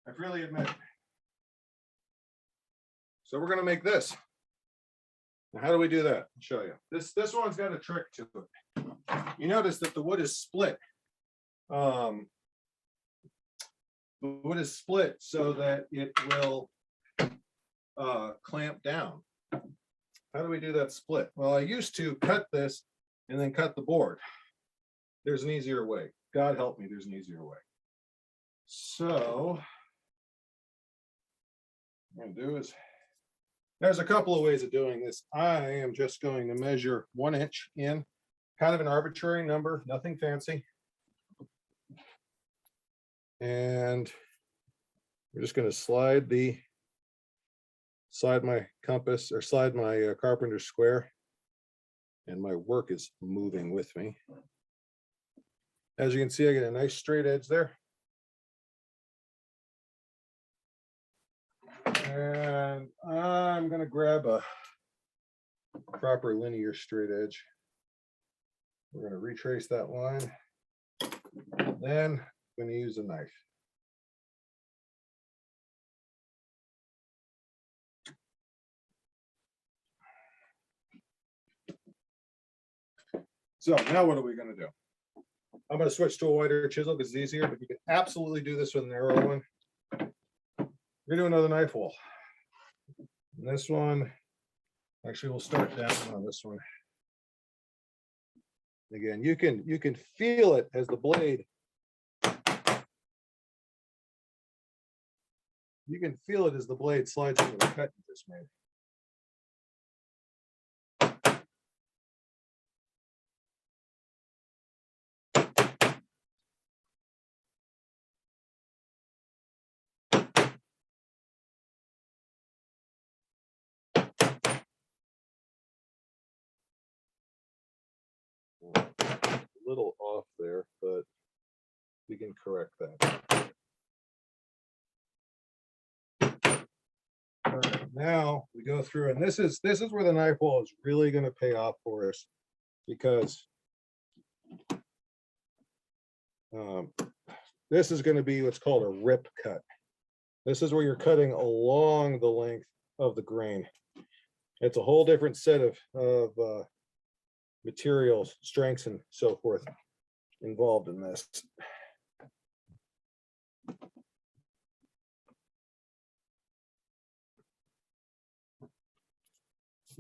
I freely admit. So we're going to make this. Now, how do we do that? I'll show you. This one's got a trick to it. You notice that the wood is split. The wood is split so that it will clamp down. How do we do that split? Well, I used to cut this and then cut the board. There's an easier way. God help me, there's an easier way. So what I'm going to do is, there's a couple of ways of doing this. I am just going to measure 1 inch in, kind of an arbitrary number, nothing fancy. And we're just going to slide my compass, or slide my carpenter square, and my work is moving with me. As you can see, I get a nice straight edge there. And I'm going to grab a proper linear straight edge. We're going to retrace that line. Then I'm going to use a knife. So now what are we going to do? I'm going to switch to a wider chisel because it's easier, but you can absolutely do this with an narrow one. We're going to do another knife hole. And this one, actually we'll start down on this one. Again, you can feel it as the blade you can feel it as the blade slides into the cut you just made. A little off there, but we can correct that. All right, now we go through, and this is where the knife wall is really going to pay off for us, because this is going to be what's called a rip cut. This is where you're cutting along the length of the grain. It's a whole different set of materials, strengths, and so forth involved in this.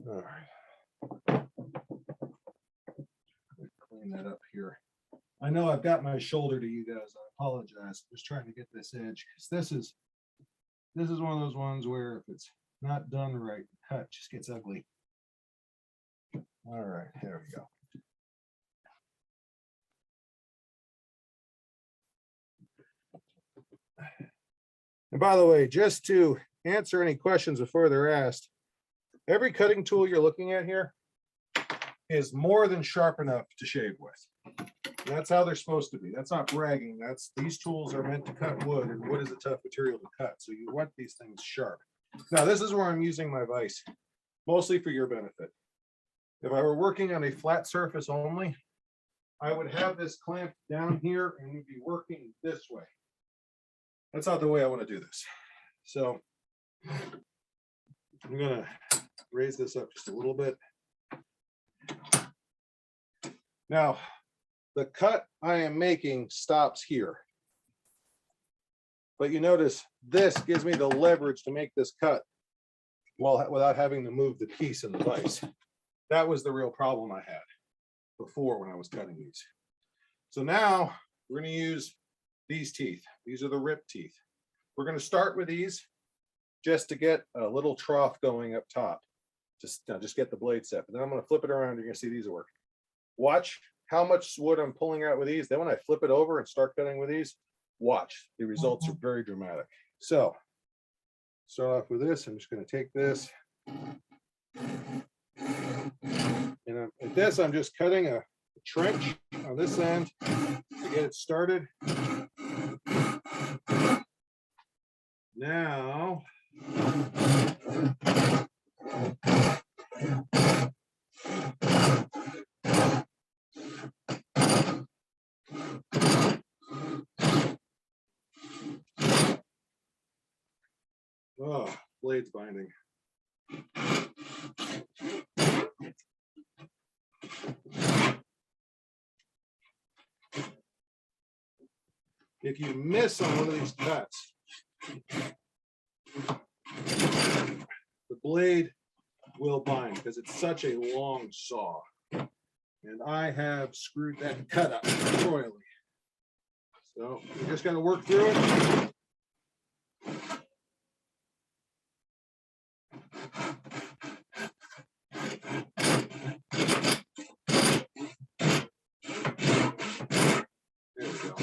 All right. Clean that up here. I know I've got my shoulder to you guys. I apologize. I'm just trying to get this edge, because this is one of those ones where if it's not done right, the cut just gets ugly. All right, there we go. And by the way, just to answer any questions before they're asked, every cutting tool you're looking at here is more than sharp enough to shave with. That's how they're supposed to be. That's not bragging. These tools are meant to cut wood, and wood is a tough material to cut. So you want these things sharp. Now, this is where I'm using my vise, mostly for your benefit. If I were working on a flat surface only, I would have this clamped down here and we'd be working this way. That's not the way I want to do this. So I'm going to raise this up just a little bit. Now, the cut I am making stops here. But you notice this gives me the leverage to make this cut without having to move the piece in the vise. That was the real problem I had before when I was cutting these. So now we're going to use these teeth. These are the rip teeth. We're going to start with these just to get a little trough going up top. Just get the blade set. But then I'm going to flip it around. You're going to see these work. Watch how much wood I'm pulling out with these. Then when I flip it over and start cutting with these, watch. The results are very dramatic. So start off with this. I'm just going to take this. And at this, I'm just cutting a trench on this end to get it started. Now, oh, blades binding. If you miss on one of these cuts, the blade will bind because it's such a long saw. And I have screwed that cut up royally. So we're just going to work through it. There we go.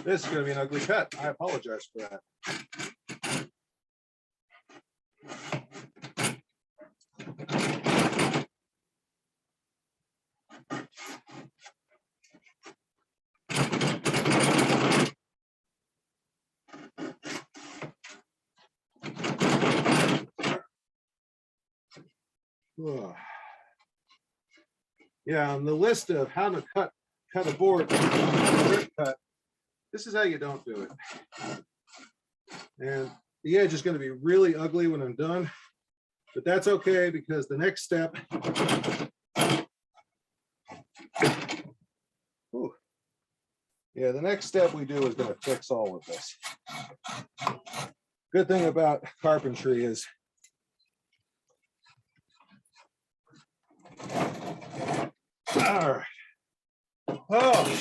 This is going to be an ugly cut. I apologize for that. Yeah, on the list of how to cut a board, cut, this is how you don't do it. And the edge is going to be really ugly when I'm done, but that's okay because the next step, the next step we do is going to fix all of this. Good thing about carpentry is All right. Oh,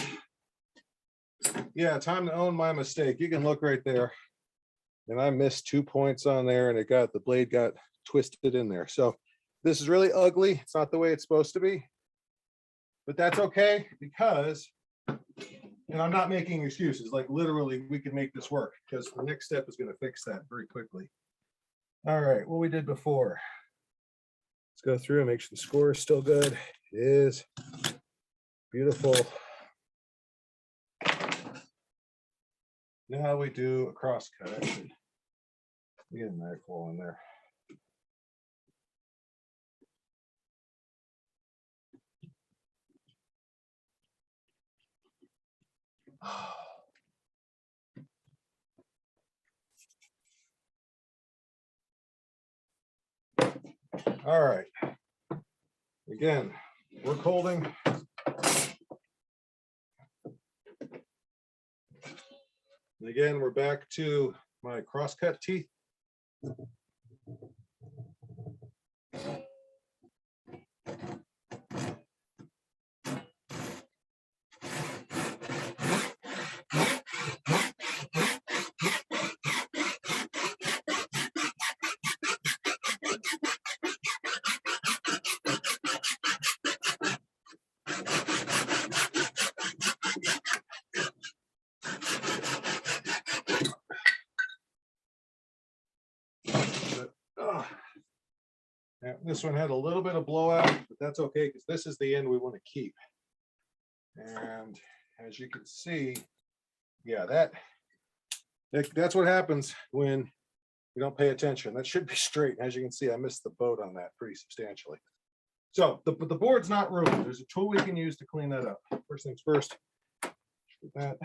yeah, time to own my mistake. You can look right there. And I missed 2 points on there, and the blade got twisted in there. So this is really ugly. It's not the way it's supposed to be, but that's okay because, and I'm not making excuses, like literally we can make this work because the next step is going to fix that very quickly. All right, what we did before. Let's go through and make sure the score is still good. It is. Beautiful. Now we do a cross cut. Actually, get a knife hole in there. All right. Again, work holding. And again, we're back to my crosscut teeth. Yeah, this one had a little bit of blowout, but that's okay because this is the end we want to keep. And as you can see, yeah, that's what happens when you don't pay attention. That should be straight. As you can see, I missed the boat on that pretty substantially. So the board's not ruined. There's a tool we can use to clean that up. First things first, that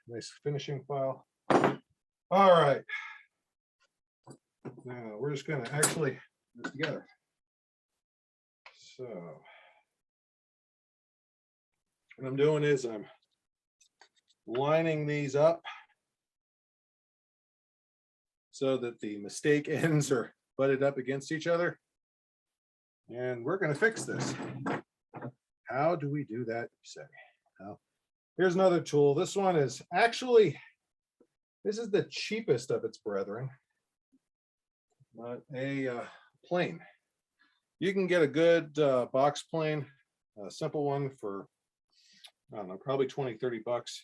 nice finishing file. All right. Now we're just going to actually put this together. So what I'm doing is I'm lining these up so that the mistake ends are butted up against each other. And we're going to fix this. How do we do that, you say? Well, here's another tool. This one is actually, this is the cheapest of its brethren. But a plane. You can get a good box plane, a simple one for, I don't know, probably 20, 30 bucks.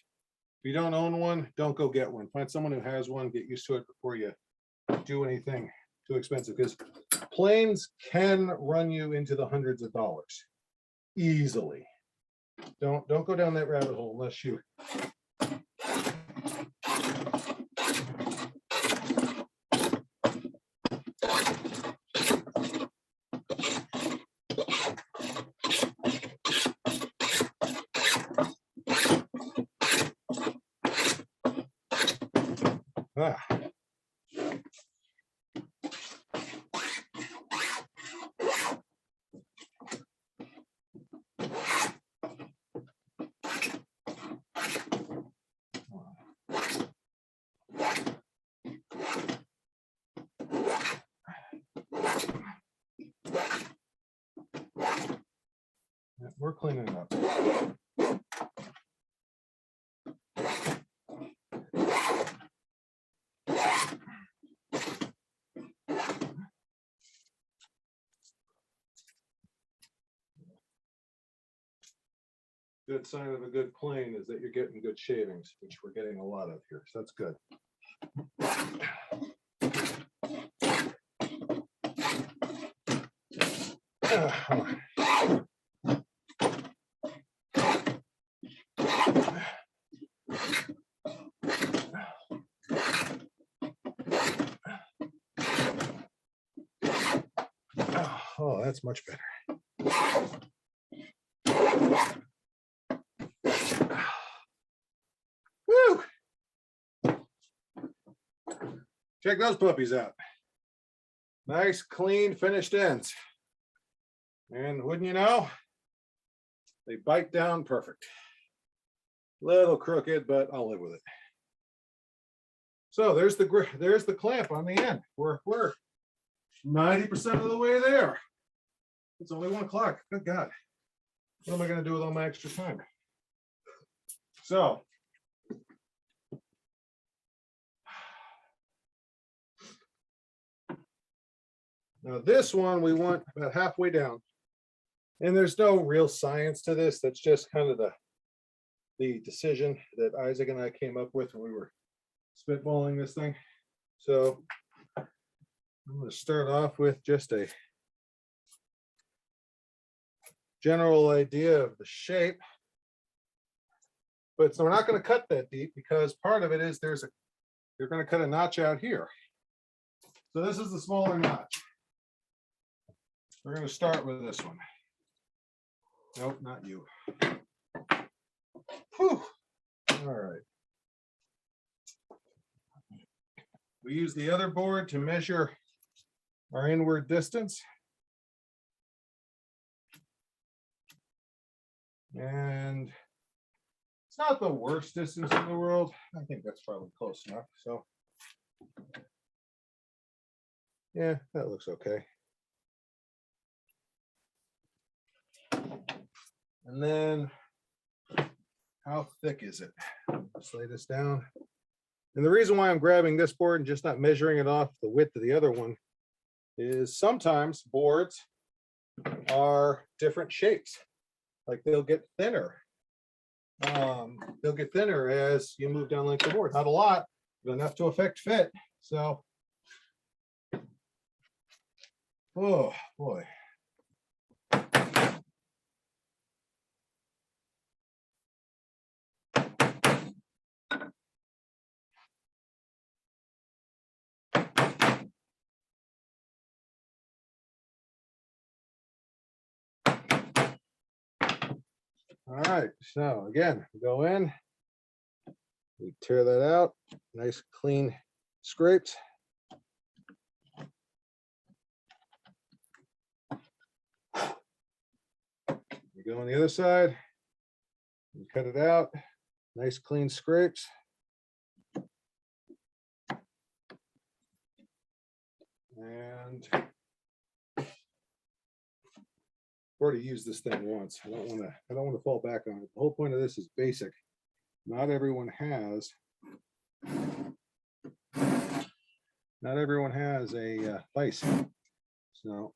If you don't own one, don't go get one. Find someone who has one, get used to it before you do anything too expensive, because planes can run you into the hundreds of dollars easily. Don't go down that rabbit hole unless you we're cleaning it up. Good sign of a good plane is that you're getting good shavings, which we're getting a lot of here. So that's good. Oh, that's much better. Woo! Check those puppies out. Nice, clean, finished ends. And wouldn't you know, they bite down perfect. Little crooked, but I'll live with it. So there's the clamp on the end. We're 90% of the way there. It's only 1 o'clock. Good God. What am I going to do with all my extra time? So, now this one we want about halfway down. And there's no real science to this. That's just kind of the decision that Isaac and I came up with when we were spitballing this thing. So I'm going to start off with just a general idea of the shape. But so we're not going to cut that deep because part of it is you're going to cut a notch out here. So this is the smaller notch. We're going to start with this one. Nope, not you. Whew. All right. We use the other board to measure our inward distance. And it's not the worst distance in the world. I think that's probably close enough. So yeah, that looks okay. And then how thick is it? Let's lay this down. And the reason why I'm grabbing this board and just not measuring it off the width of the other one is sometimes boards are different shapes. Like they'll get thinner. They'll get thinner as you move down length of the board. Not a lot, but enough to affect fit. So, oh boy. All right, so again, we go in, we tear that out, nice clean scrapes. We go on the other side, we cut it out, nice clean scrapes. And I've already used this thing once. I don't want to fall back on it. The whole point of this is basic. Not everyone has a vise. So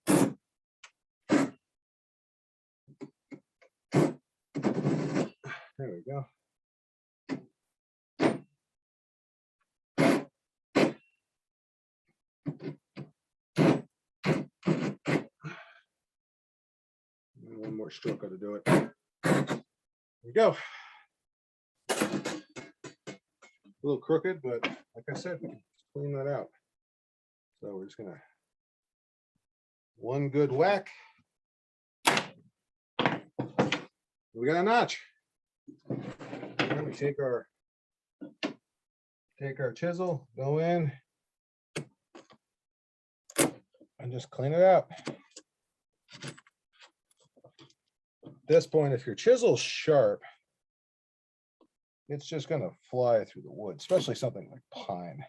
there we go. One more stroke to do it. There we go. A little crooked, but like I said, we can clean that out. So we're just gonna one good whack. We got a notch. And we take our chisel, go in, and just clean it out. At this point, if your chisel's sharp, it's just gonna fly through the wood, especially something like pine.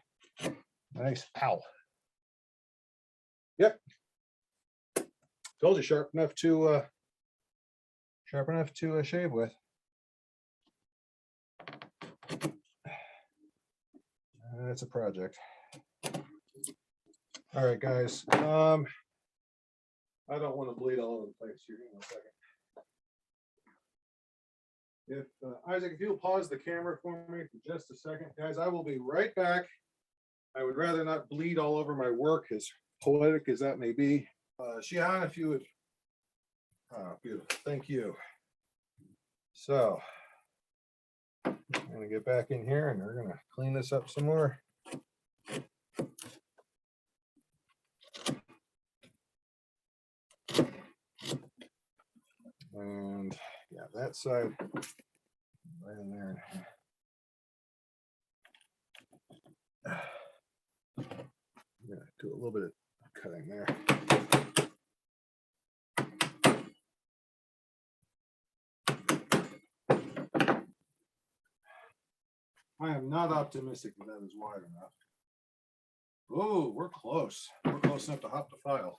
Nice. Ow. Yep. Told you, sharp enough to shave with. That's a project. All right, guys. I don't want to bleed all over the place here in a second. If Isaac, if you'll pause the camera for me for just a second, guys, I will be right back. I would rather not bleed all over my work, as poetic as that may be. Shihan, if you would. Oh, beautiful. Thank you. So I'm gonna get back in here and we're gonna clean this up some more. And yeah, that side right in there. I'm gonna do a little bit of cutting there. I am not optimistic that that is wide enough. Oh, we're close. We're close enough to hop the file.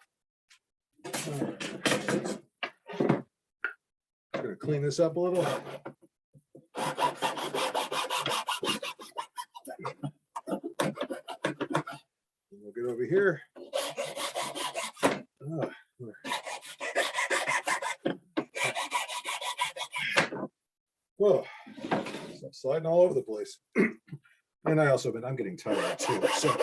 I'm gonna clean this up a little. We'll get over here. Whoa, stop sliding all over the place. And I'm getting tired too. So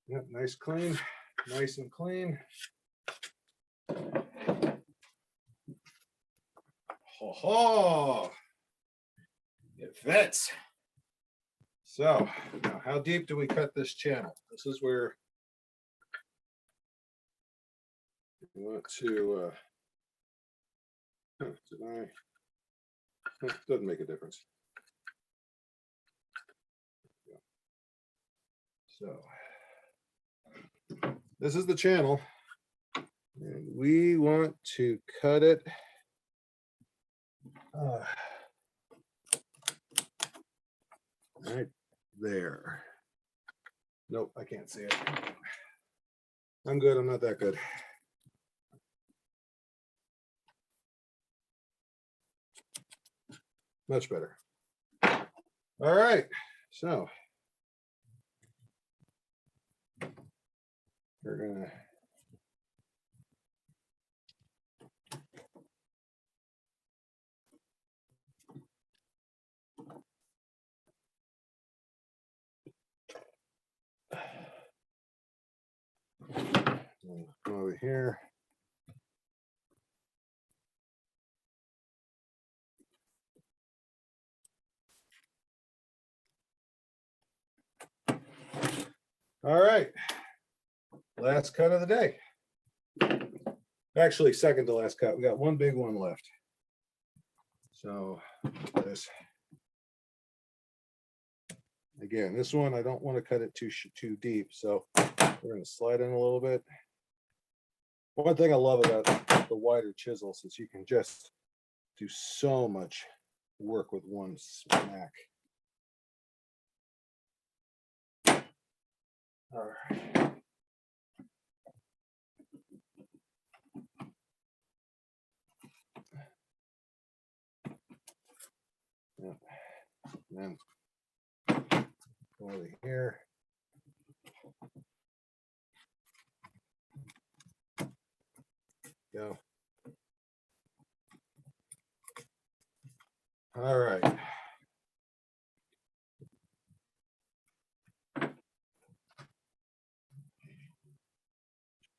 yep, nice clean, nice and clean. Ho ho! It fits. So now how deep do we cut this channel? This is where we want to doesn't make a difference. So this is the channel, and we want to cut it right there. Nope, I can't see it. I'm good. I'm not that good. Much better. All right, so we're gonna go over here. All right, last cut of the day. Actually, second to last cut. We got one big one left. So this, again, this one I don't want to cut it too deep, so we're going to slide in a little bit. One thing I love about the wider chisels is you can just do so much work with one smack. All right. Yeah. And then go over here. Go. All right.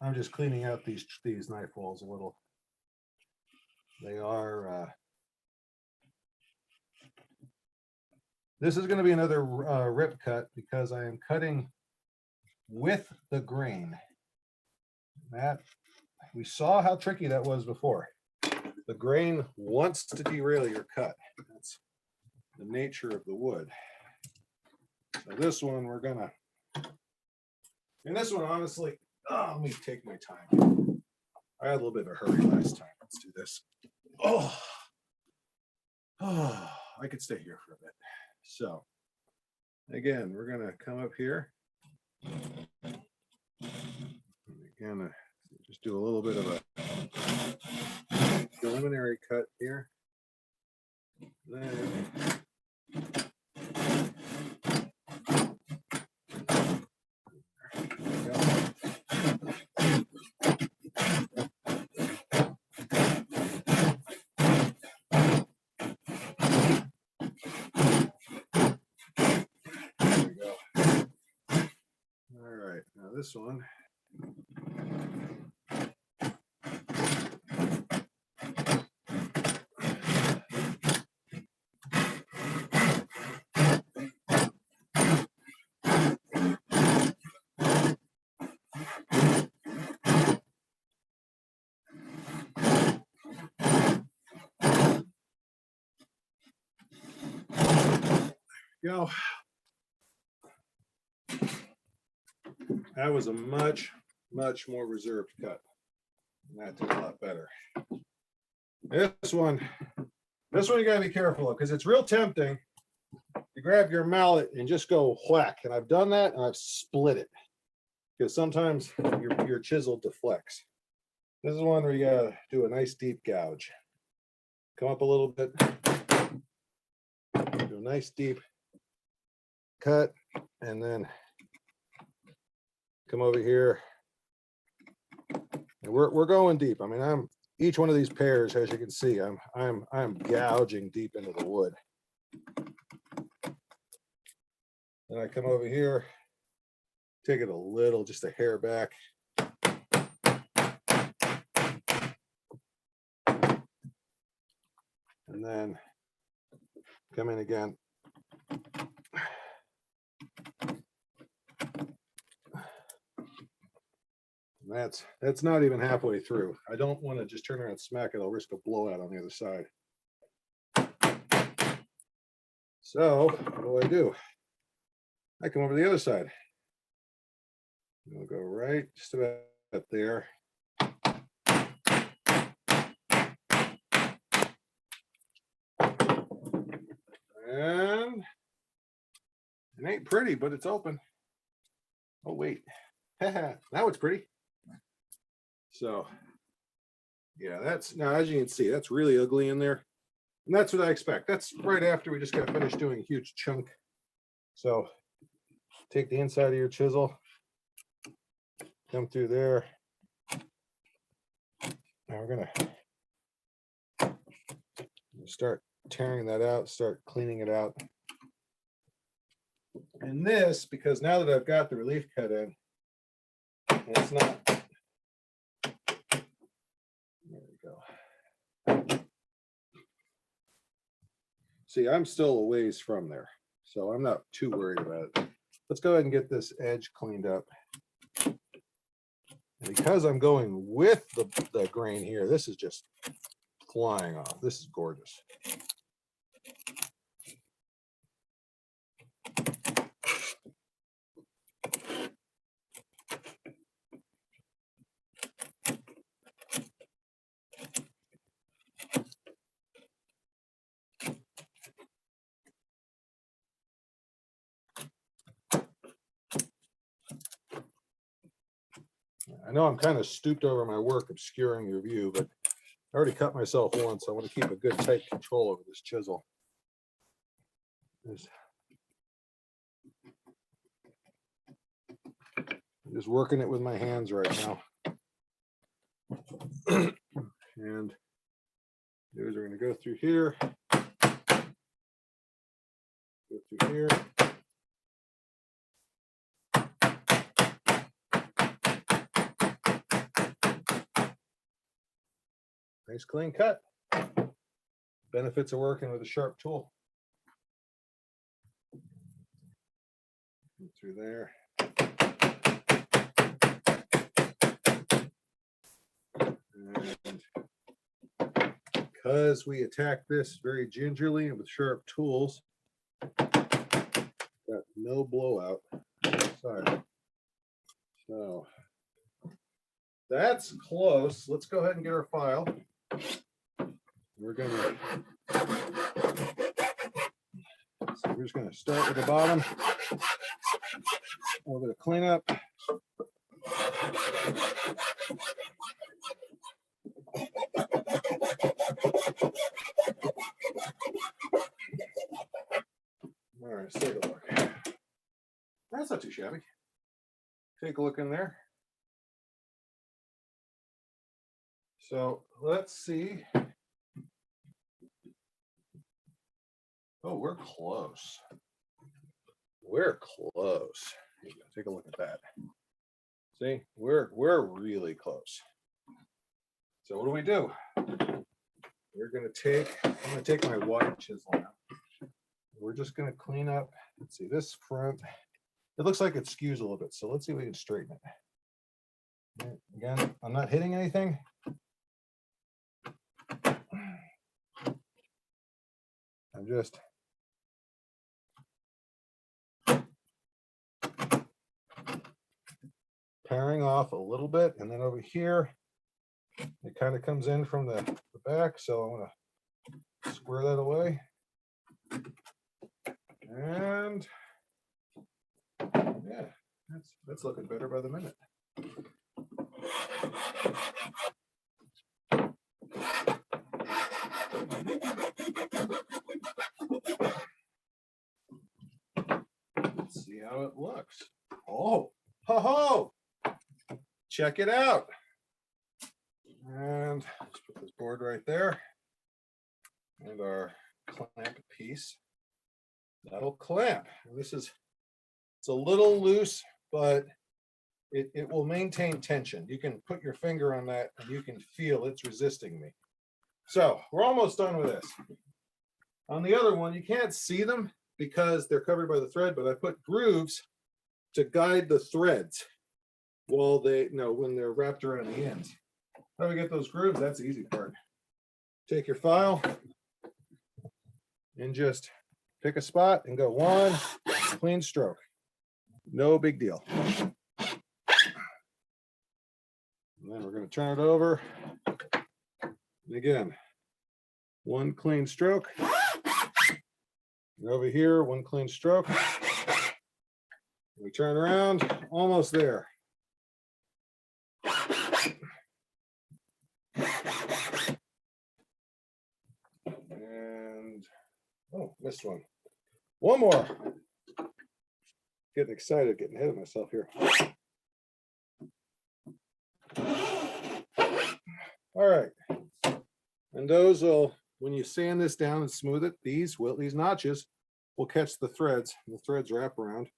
I'm just cleaning out these knife walls a little. They are. This is going to be another rip cut because I am cutting with the grain. That we saw how tricky that was before. The grain wants to derail your cut. That's the nature of the wood. So this one we're gonna. And this one, honestly, let me take my time. I had a little bit of a hurry last time. Let's do this. Oh, I could stay here for a bit. So, again, we're gonna come up here. Again, just do a little bit of a preliminary cut here. Then this one. Go. That was a much more reserved cut. And that did a lot better. This one you gotta be careful of because it's real tempting you grab your mallet and just go whack. And I've done that and I've split it because sometimes your chisel deflects. This is one where you gotta do a nice deep gouge. Come up a little bit, do a nice deep cut, and then come over here. And we're going deep. I mean, each one of these pairs, as you can see, I'm gouging deep into the wood. Then I come over here, take it a little, just a hair back. And then come in again. And that's not even halfway through. I don't want to just turn around and smack it. I'll risk a blowout on the other side. So what do? I come over to the other side. We'll go right just about up there. And it ain't pretty, but it's open. Oh, wait. Now it's pretty. So, yeah, that's now, as you can see, that's really ugly in there. And that's what I expect. That's right after we just got finished doing a huge chunk. So, take the inside of your chisel, come through there. Now we're going to start tearing that out, start cleaning it out. And this, because now that I've got the relief cut in, and it's not, there we go. See, I'm still a ways from there, so I'm not too worried about it. Let's go ahead and get this edge cleaned up. And because I'm going with the grain here, this is just flying off. This is gorgeous. I know I'm kind of stooped over my work, obscuring your view, but I already cut myself once. I want to keep a good tight control over this chisel. I'm just working it with my hands right now. And those are going to go through here, go through here. Nice clean cut. Benefits of working with a sharp tool. Through there. And because we attack this very gingerly and with sharp tools, got no blowout on the side. So that's close. Let's go ahead and get our file. We're just going to start with the bottom. A little bit of cleanup. All right, let's take a look. That's not too shabby. Take a look in there. So let's see. Oh, we're close. We're close. Take a look at that. See, we're really close. So what do? We're gonna take, I'm gonna take my wide chisel now. We're just gonna clean up. Let's see, this front, it looks like it skews a little bit. So let's see if we can straighten it. Again, I'm not hitting anything. I'm just paring off a little bit, and then over here it kind of comes in from the back, so I'm going to square that away. And yeah, that's looking better by the minute. Let's see how it looks. Oh, ho ho! Check it out. And let's put this board right there. And our clamp piece. That'll clamp. This is, it's a little loose, but it will maintain tension. You can put your finger on that and you can feel it's resisting me. So we're almost done with this. On the other one, you can't see them because they're covered by the thread, but I put grooves to guide the threads while they, when they're wrapped around the ends. How do we get those grooves? That's the easy part. Take your file and just pick a spot and go one clean stroke. No big deal. And then we're going to turn it over. And again, one clean stroke. And over here, one clean stroke. We turn around, almost there. And, oh, missed one. One more. Getting excited, getting ahead of myself here. All right. And those will, when you sand this down and smooth it, these notches will catch the threads, and the threads wrap around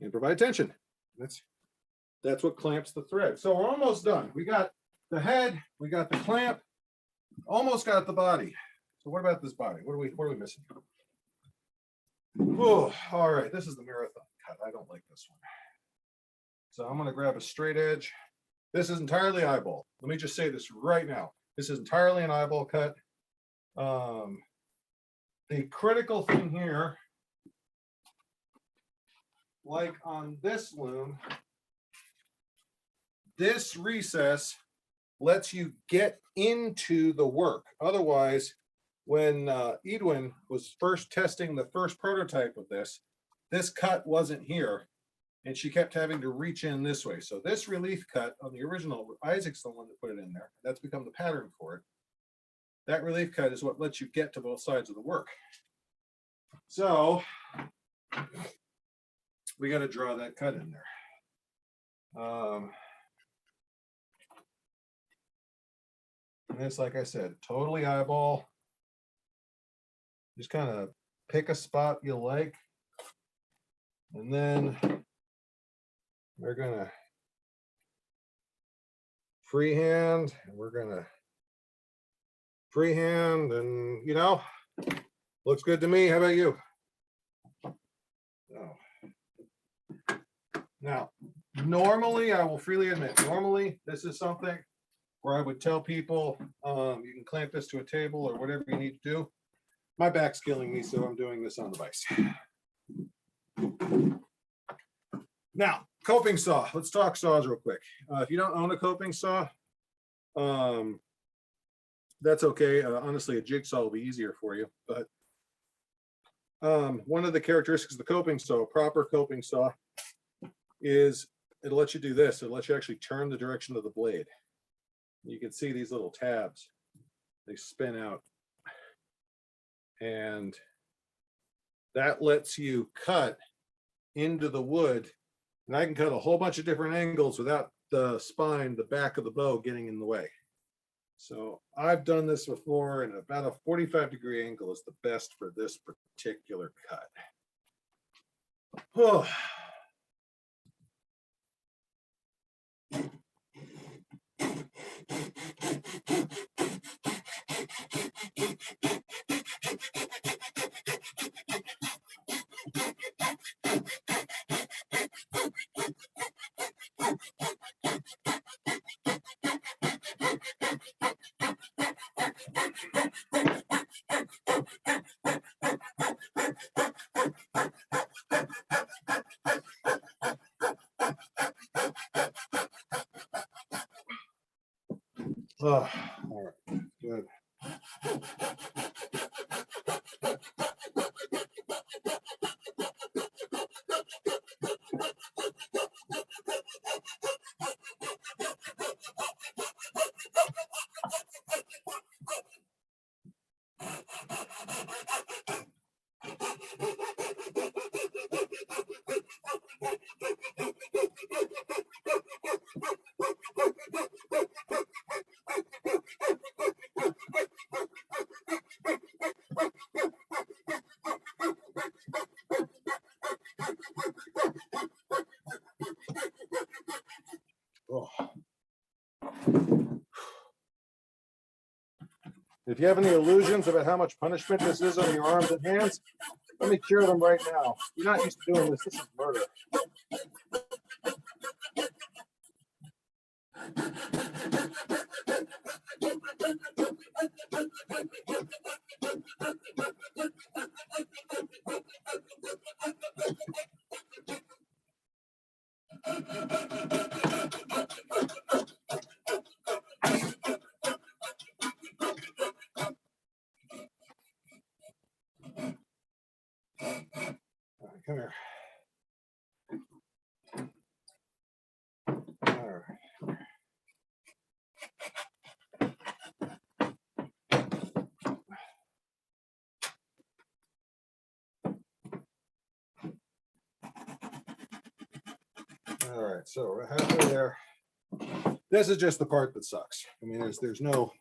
and provide tension. That's what clamps the thread. So we're almost done. We got the head, we got the clamp, almost got the body. So what about this body? What are we missing? Oh, all right. This is the marathon cut. I don't like this one. So I'm going to grab a straight edge. This is entirely eyeball. Let me just say this right now. This is entirely an eyeball cut. The critical thing here, like on this loom, this recess lets you get into the work. Otherwise, when Edwin was first testing the first prototype of this cut wasn't here, and she kept having to reach in this way. So this relief cut on the original, Isaac's the one that put it in there. That's become the pattern for it. That relief cut is what lets you get to both sides of the work. So we got to draw that cut in there. And it's, like I said, totally eyeball. Just kind of pick a spot you like. And then we're going to freehand, and we're going to freehand, and looks good to me. How about you? Oh. Now, normally, I will freely admit, normally this is something where I would tell people, you can clamp this to a table or whatever you need to do. My back's killing me, so I'm doing this on the vise. Now, coping saw. Let's talk saws real quick. If you don't own a coping saw, that's okay. Honestly, a jigsaw will be easier for you. But one of the characteristics of the coping saw, proper coping saw, is it'll let you do this. It'll let you actually turn the direction of the blade. You can see these little tabs. They spin out. And that lets you cut into the wood. And I can cut a whole bunch of different angles without the spine, the back of the bow getting in the way. So I've done this before, and about a 45-degree angle is the best for this particular cut. Oh. Oh, all right, good. If you have any illusions about how much punishment this is on your arms and hands, let me cure them right now. You're not used to doing this. This is murder. All right, come here. All right. All right, so we're halfway there. This is just the part that sucks. I mean, there's no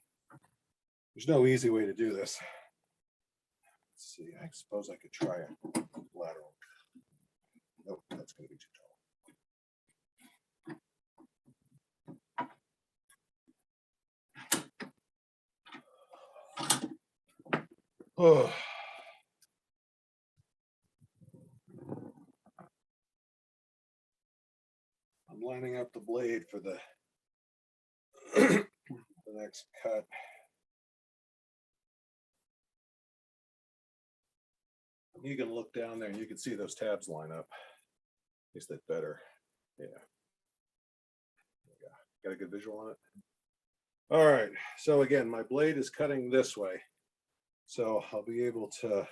easy way to do this. Let's see. I suppose I could try a lateral. Nope, that's going to be too tall. Oh. I'm lining up the blade for the the next cut. You can look down there and you can see those tabs line up. Is that better? Yeah. Got a good visual on it. All right. So again, my blade is cutting this way. So I'll be able to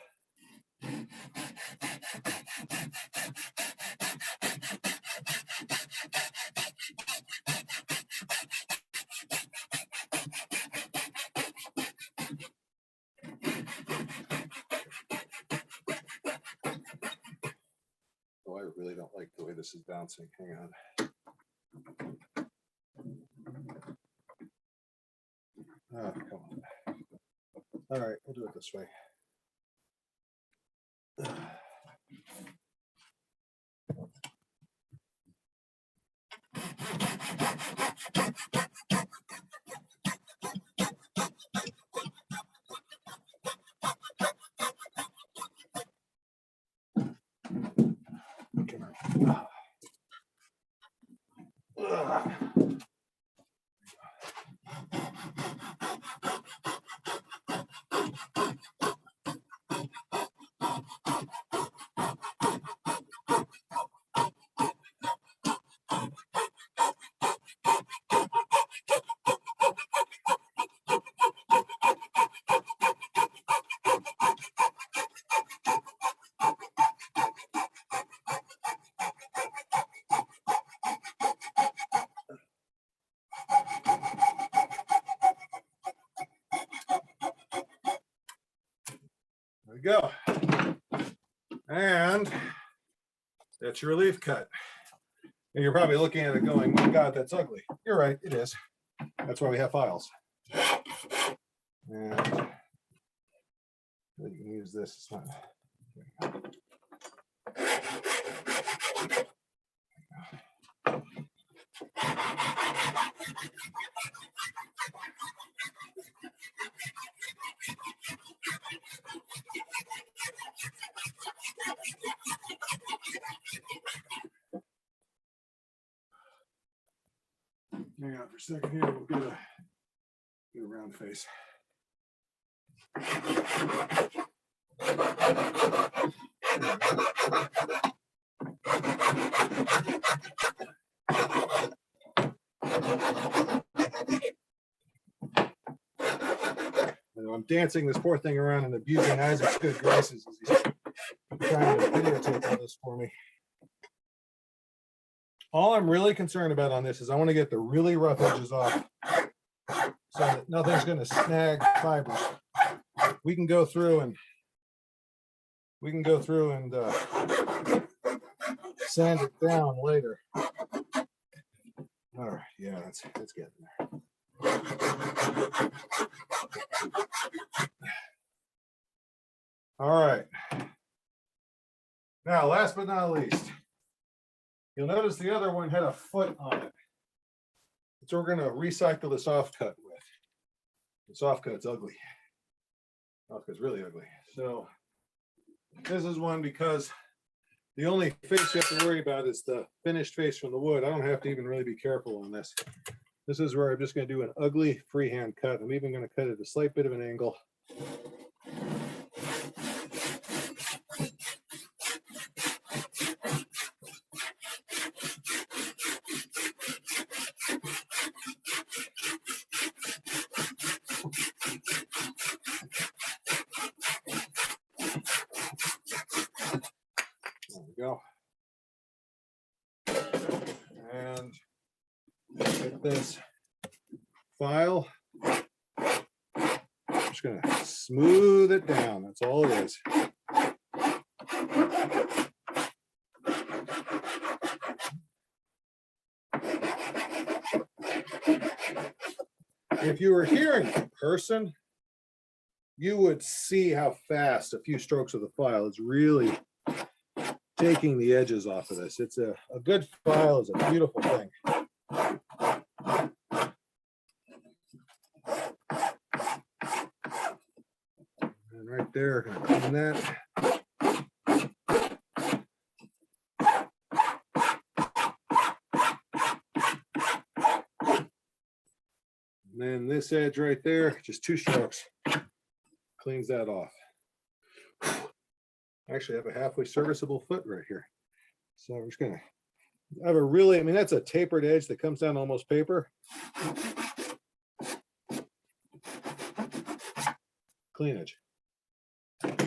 I really don't like the way this is bouncing. Hang on. Oh, come on. All right, we'll do it this way. There we go. And that's your relief cut. And you're probably looking at it going, my God, that's ugly. You're right, it is. That's why we have files. And you can use this. It's not. Hang on for a second here. We'll get a round face. I'm dancing this poor thing around and abusing Isaac's good graces as he's trying to videotape all this for me. All I'm really concerned about on this is I want to get the really rough edges off so that nothing's going to snag fibers. We can go through and sand it down later. All right, yeah, that's getting there. All right. Now, last but not least, you'll notice the other one had a foot on it. So we're going to recycle the soft cut with. The soft cut's ugly. Oh, it's really ugly. So this is one because the only face you have to worry about is the finished face from the wood. I don't have to even really be careful on this. This is where I'm just going to do an ugly freehand cut. I'm even going to cut at a slight bit of an angle. There we go. And get this file. I'm just going to smooth it down. That's all it is. If you were here in person, you would see how fast a few strokes of the file is really taking the edges off of this. It's a good file is a beautiful thing. And right there, gonna clean that. And then this edge right there, just 2 strokes, cleans that off. I actually have a halfway serviceable foot right here. So I'm just gonna have a really, I mean, that's a tapered edge that comes down almost paper. Clean edge.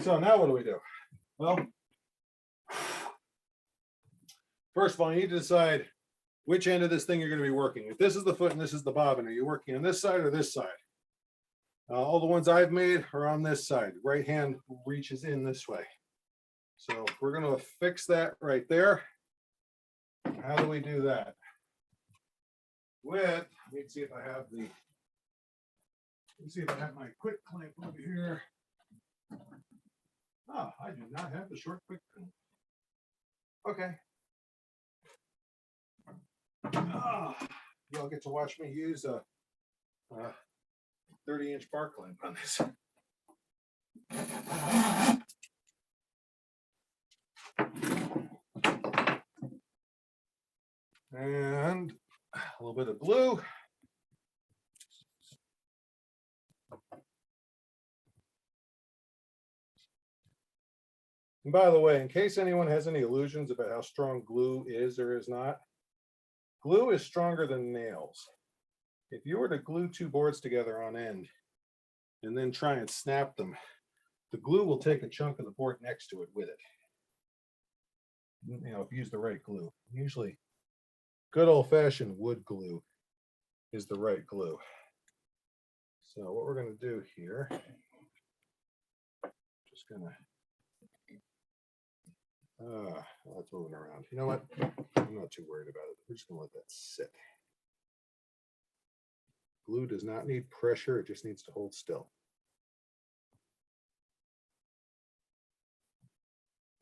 So now what do we do? Well, first of all, you need to decide which end of this thing you're going to be working. If this is the foot and this is the bobbin, are you working on this side or this side? All the ones I've made are on this side. Right hand reaches in this way. So we're going to fix that right there. How do we do that? With, let me see if I have the, let's see if I have my quick clamp over here. Oh, I do not have the short quick clamp. Okay. You'll get to watch me use a 30-inch bar clamp on this. And a little bit of glue. And by the way, in case anyone has any illusions about how strong glue is or is not, glue is stronger than nails. If you were to glue 2 boards together on end and then try and snap them, the glue will take a chunk of the board next to it with it. You know, if you use the right glue. Usually good old-fashioned wood glue is the right glue. So what we're going to do here, just going to, that's moving around. You know what? I'm not too worried about it. We're just going to let that sit. Glue does not need pressure. It just needs to hold still.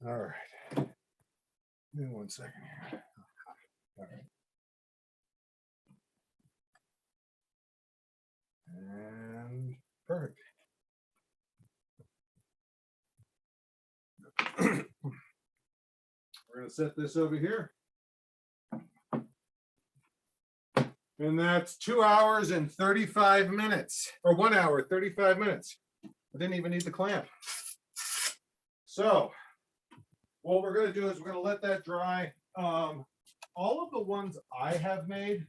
All right. Give me 1 second here. All right. And perfect. We're going to set this over here. And that's 2 hours and 35 minutes, or 1 hour, 35 minutes. I didn't even need the clamp. So what we're going to do is we're going to let that dry. All of the ones I have made,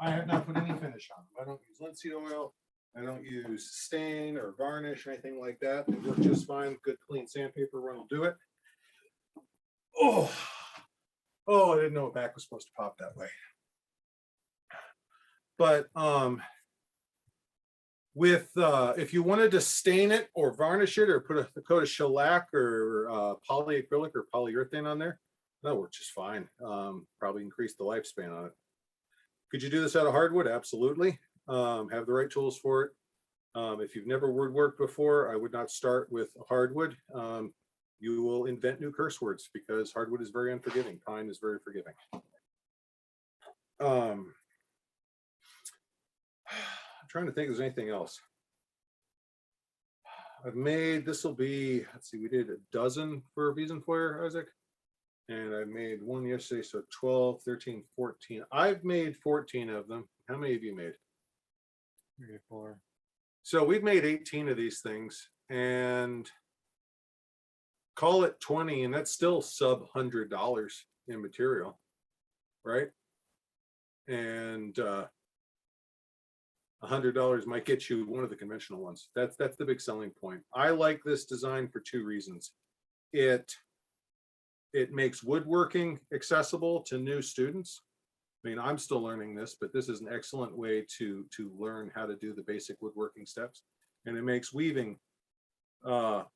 I have not put any finish on them. I don't use linseed oil. I don't use stain or varnish or anything like that. They work just fine. Good clean sandpaper run will do it. Oh, I didn't know a back was supposed to pop that way. But if you wanted to stain it or varnish it or put a coat of shellac or polyacrylic or polyurethane on there, that works just fine. Probably increase the lifespan on it. Could you do this out of hardwood? Absolutely. Have the right tools for it. If you've never woodworked before, I would not start with hardwood. You will invent new curse words because hardwood is very unforgiving. Pine is very forgiving. I'm trying to think if there's anything else. I've made, this will be, let's see, we did a dozen for Wiesenfeuer, Isaac. And I made one yesterday, so 12, 13, 14. I've made 14 of them. How many have you made? 3 or 4. So we've made 18 of these things and call it 20, and that's still sub $100 in material, right? And $100 might get you one of the conventional ones. That's the big selling point. I like this design for 2 reasons. It makes woodworking accessible to new students. I mean, I'm still learning this, but this is an excellent way to learn how to do the basic woodworking steps. And it makes weaving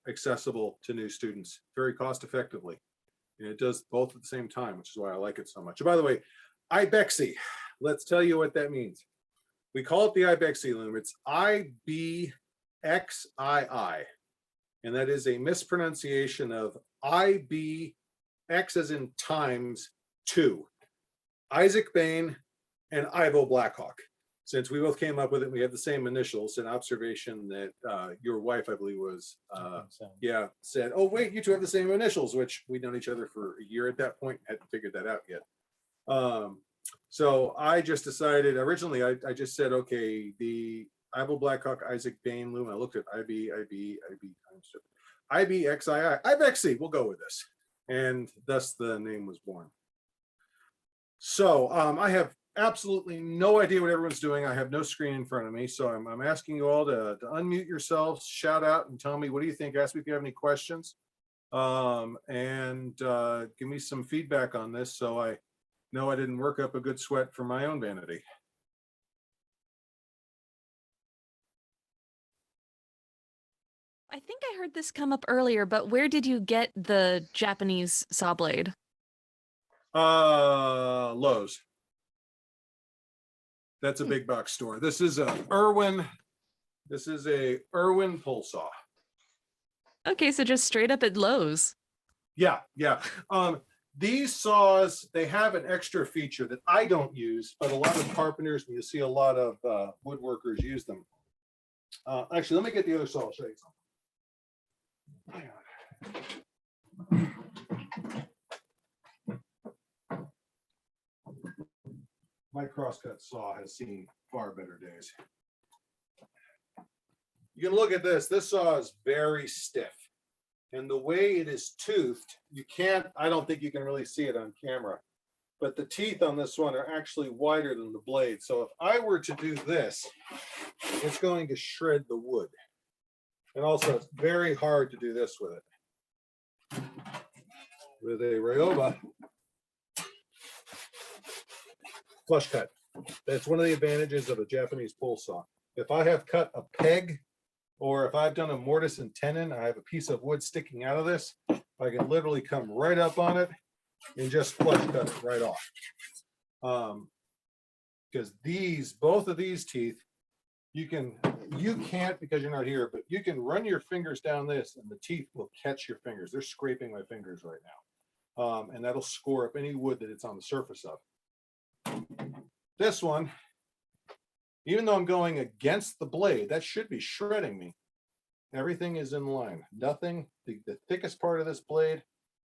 accessible to new students very cost effectively. And it does both at the same time, which is why I like it so much. And by the way, IBIXII, let's tell you what that means. We call it the IBIXII loom. It's IBIXII. And that is a mispronunciation of IB, X as in times 2. Isaac Bain and Ivo Blackhawk. Since we both came up with it, we have the same initials. An observation that your wife, I believe, was yeah, said, "Oh wait, you two have the same initials," which we'd known each other for a year at that point, hadn't figured that out yet. So I just decided originally, I just said, okay, the Ivo Blackhawk Isaac Bain loom. I looked at IBIXII, IBIXII. We'll go with this, and thus the name was born. So I have absolutely no idea what everyone's doing. I have no screen in front of me, so I'm asking you all to unmute yourselves, shout out, and tell me what do you think. Ask me if you have any questions, and give me some feedback on this, so I know I didn't work up a good sweat for my own vanity. I think I heard this come up earlier, but where did you get the Japanese saw blade? Lowe's. That's a big box store. This is a Irwin. This is a Irwin pull saw. Okay, so just straight up at Lowe's. Yeah. These saws, they have an extra feature that I don't use, but a lot of carpenters, and you see a lot of woodworkers use them. Actually, let me get the other saw. I'll show you something. Hang on. My crosscut saw has seen far better days. You can look at this. This saw is very stiff. And the way it is toothed, you can't, I don't think you can really see it on camera, but the teeth on this one are actually wider than the blade. So if I were to do this, it's going to shred the wood. And also it's very hard to do this with it. With a Ryoba flush cut. That's one of the advantages of a Japanese pull saw. If I have cut a peg, or if I've done a mortise and tenon, I have a piece of wood sticking out of this, I can literally come right up on it and just flush cut it right off. Because both of these teeth, you can't because you're not here, but you can run your fingers down this and the teeth will catch your fingers. They're scraping my fingers right now. And that'll score up any wood that it's on the surface of. This one, even though I'm going against the blade, that should be shredding me. Everything is in line. Nothing, the thickest part of this blade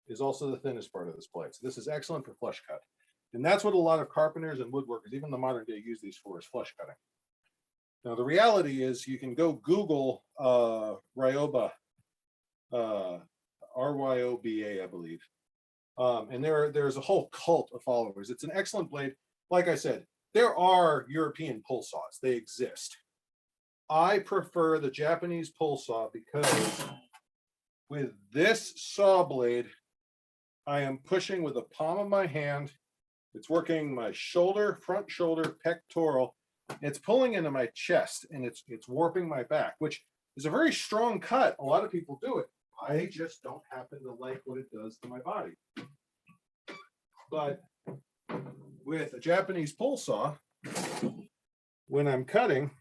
is also the thinnest part of this blade. So this is excellent for flush cut. And that's what a lot of carpenters and woodworkers, even the modern day, use these for, is flush cutting. Now, the reality is you can go Google Ryoba, R-Y-O-B-A, I believe. And there's a whole cult of followers. It's an excellent blade. Like I said, there are European pull saws. They exist. I prefer the Japanese pull saw because with this saw blade, I am pushing with the palm of my hand. It's working my shoulder, front shoulder, pectoral. It's pulling into my chest and it's warping my back, which is a very strong cut. A lot of people do it. I just don't happen to like what it does to my body. But with a Japanese pull saw, when I'm cutting,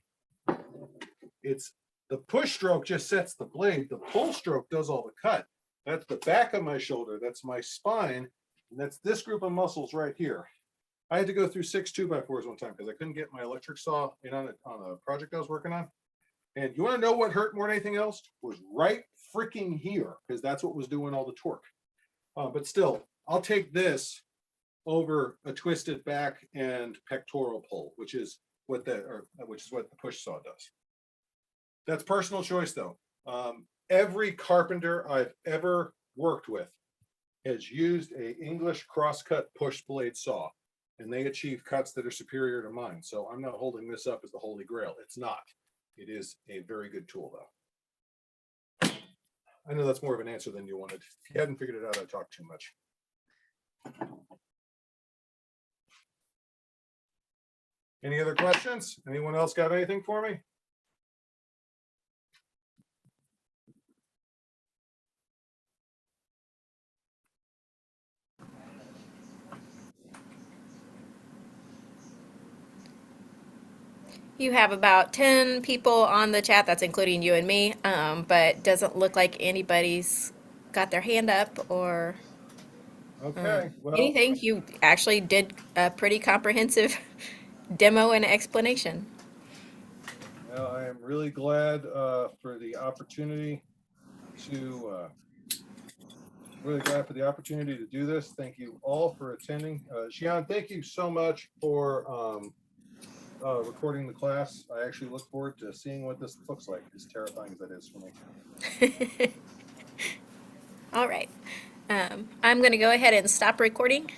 it's the push stroke just sets the blade. The pull stroke does all the cut. That's the back of my shoulder. That's my spine. And that's this group of muscles right here. I had to go through 6 2x4s one time because I couldn't get my electric saw in on a project I was working on. And you want to know what hurt more than anything else? Was right freaking here, because that's what was doing all the torque. But still, I'll take this over a twisted back and pectoral pull, which is what the push saw does. That's personal choice, though. Every carpenter I've ever worked with has used a English crosscut push blade saw, and they achieve cuts that are superior to mine. So I'm not holding this up as the holy grail. It's not. It is a very good tool, though. I know that's more of an answer than you wanted. If you hadn't figured it out, I talked too much. Any other questions? Anyone else got anything for me? You have about 10 people on the chat, that's including you and me, but doesn't look like anybody's got their hand up or Okay, well, anything. You actually did a pretty comprehensive demo and explanation. well, I am really glad for the opportunity to do this. Thank you all for attending. Xian, thank you so much for recording the class. I actually look forward to seeing what this looks like, as terrifying as that is for me. All right. I'm going to go ahead and stop recording.